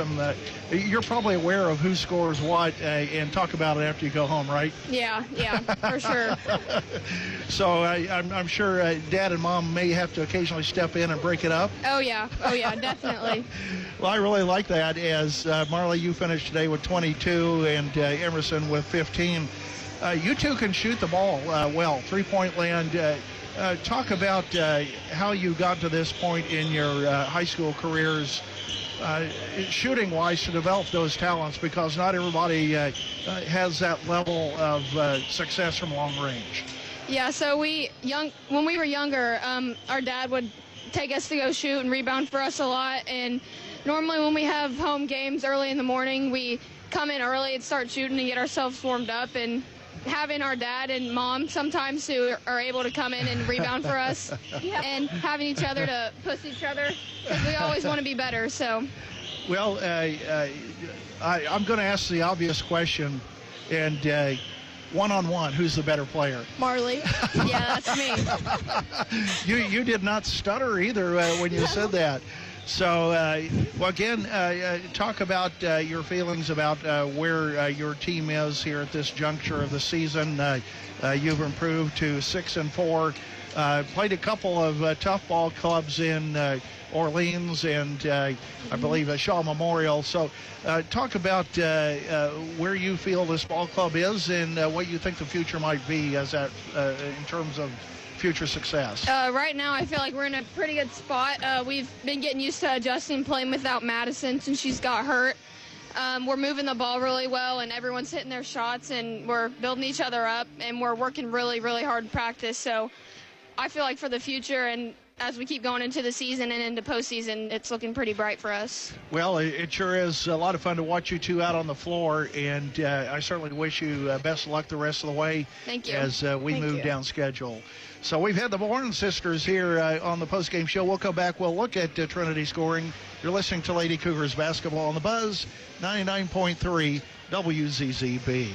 you're probably aware of who scores what, and talk about it after you go home, right? Yeah, for sure. So I'm sure Dad and Mom may have to occasionally step in and break it up. Oh yeah, definitely. Well, I really like that, as Marley, you finished today with 22, and Emerson with 15. You two can shoot the ball well, three-point land. Talk about how you got to this point in your high school careers, shooting-wise, to develop those talents, because not everybody has that level of success from long range. Yeah, so when we were younger, our dad would take us to go shoot and rebound for us a lot, and normally when we have home games early in the morning, we come in early and start shooting and get ourselves warmed up, and having our dad and mom sometimes who are able to come in and rebound for us, and having each other to push each other, because we always want to be better. So, well, I'm going to ask the obvious question, and one-on-one, who's the better player? Marley. Yeah, that's me. You did not stutter either when you said that. So, again, talk about your feelings about where your team is here at this juncture of the season. You've improved to 6-4. Played a couple of tough ball clubs in Orleans and I believe Shaw Memorial. So, talk about where you feel this ball club is and what you think the future might be as in terms of future success. Right now, I feel like we're in a pretty good spot. We've been getting used to adjusting playing without Madison since she's got hurt. we're moving the ball really well, and everyone's hitting their shots, and we're building each other up, and we're working really, really hard in practice. So I feel like for the future and as we keep going into the season and into postseason, it's looking pretty bright for us. Well, it sure is a lot of fun to watch you two out on the floor, and I certainly wish you best of luck the rest of the way. Thank you. As we move down schedule. So we've had the Warren sisters here on the postgame show. We'll come back. We'll look at Trinity scoring. You're listening to Lady Cougars basketball on the Buzz, 99.3 WZZB.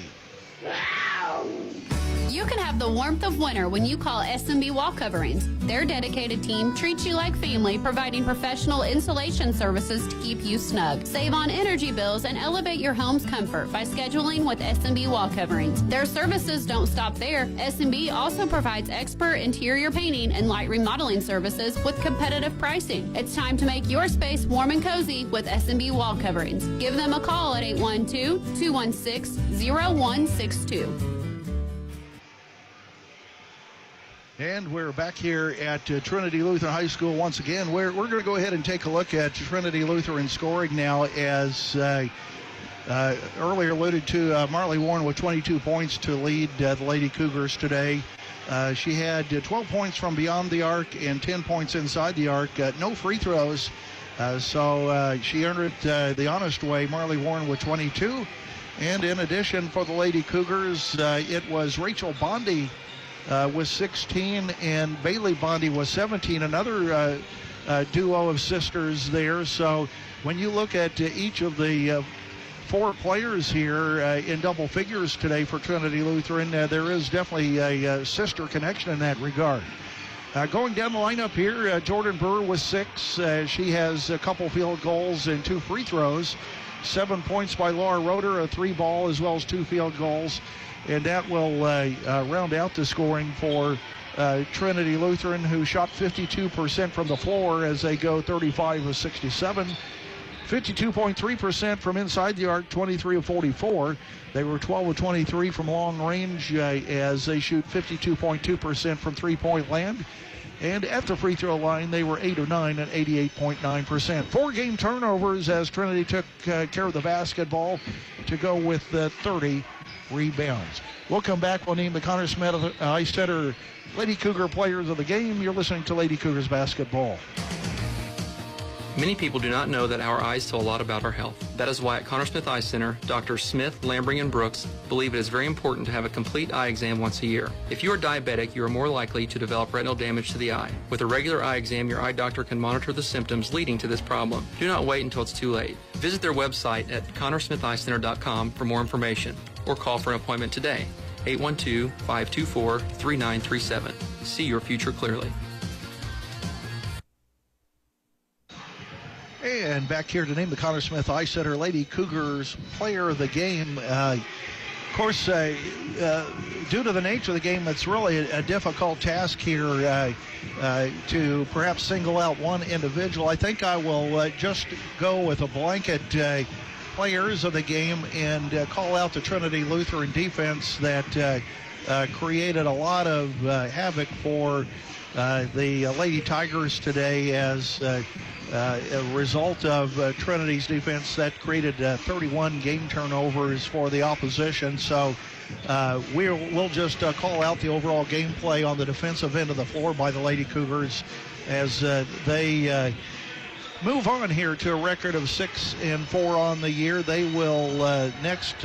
You can have the warmth of winter when you call S&B Wall Coverings. Their dedicated team treats you like family, providing professional insulation services to keep you snug. Save on energy bills and elevate your home's comfort by scheduling with S&B Wall Coverings. Their services don't stop there. S&B also provides expert interior painting and light remodeling services with competitive pricing. It's time to make your space warm and cozy with S&B Wall Coverings. Give them a call at 812-216-0162. And we're back here at Trinity Lutheran High School once again. We're going to go ahead and take a look at Trinity Lutheran scoring now, as earlier alluded to, Marley Warren with 22 points to lead the Lady Cougars today. She had 12 points from beyond the arc and 10 points inside the arc. No free throws, so she earned it the honest way. Marley Warren with 22. And in addition for the Lady Cougars, it was Rachel Bondi with 16 and Bailey Bondi with 17, another duo of sisters there. So when you look at each of the four players here in double figures today for Trinity Lutheran, there is definitely a sister connection in that regard. Going down the lineup here, Jordan Brewer with 6. She has a couple field goals and 2 free throws. 7 points by Laura Roeder, a 3-ball as well as 2 field goals. And that will round out the scoring for Trinity Lutheran, who shot 52% from the floor as they go 35 of 67. 52.3% from inside the arc, 23 of 44. They were 12 of 23 from long range as they shoot 52.2% from three-point land. And at the free throw line, they were 8 of 9 at 88.9%. 4 game turnovers as Trinity took care of the basketball to go with 30 rebounds. We'll come back. We'll name the Connor Smith Ice Center Lady Cougar Players of the Game. You're listening to Lady Cougars basketball. Many people do not know that our eyes tell a lot about our health. That is why at Connor Smith Eye Center, Drs. Smith, Lambring, and Brooks believe it is very important to have a complete eye exam once a year. If you are diabetic, you are more likely to develop retinal damage to the eye. With a regular eye exam, your eye doctor can monitor the symptoms leading to this problem. Do not wait until it's too late. Visit their website at connorsmitheyecenter.com for more information, or call for an appointment today, 812-524-3937. See your future clearly. And back here to name the Connor Smith Ice Center Lady Cougars Player of the Game. Of course, due to the nature of the game, it's really a difficult task here to perhaps single out one individual. I think I will just go with a blanket players of the game and call out the Trinity Lutheran defense that created a lot of havoc for the Lady Tigers today as a result of Trinity's defense that created 31 game turnovers for the opposition. So we'll just call out the overall gameplay on the defensive end of the floor by the Lady Cougars as they move on here to a record of 6-4 on the year. They will next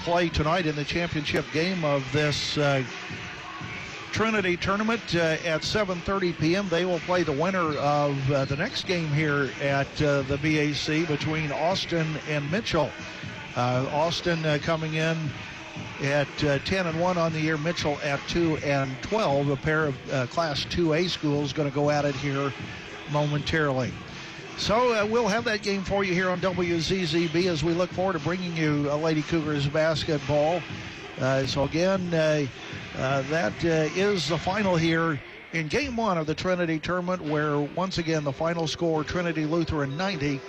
play tonight in the championship game of this Trinity tournament at 7:30 p.m. They will play the winner of the next game here at the BAC between Austin and Mitchell. Austin coming in at 10-1 on the year, Mitchell at 2-12. A pair of Class 2A schools going to go at it here momentarily. So we'll have that game for you here on WZZB as we look forward to bringing you Lady Cougars basketball. So again, that is the final here in Game 1 of the Trinity tournament, where once again the final score, Trinity Lutheran 90,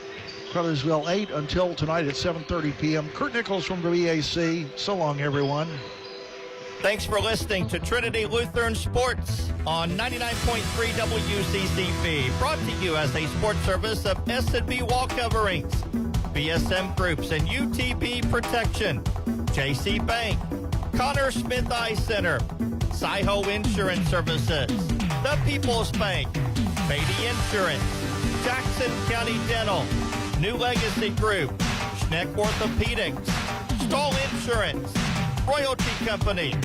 Crothersville 8, until tonight at 7:30 p.m. Kurt Nichols from the BAC. So long, everyone. Thanks for listening to Trinity Lutheran Sports on 99.3 WCCB, brought to you as a sports service of S&B Wall Coverings. Be BSM Groups and UTB Protection, JC Bank, Connor Smith Eye Center, Sciho Insurance Services, The People's Bank, Beatty Insurance, Jackson County Dental, New Legacy Group, Schneck Orthopedics, Stoll Insurance, Royalty Company,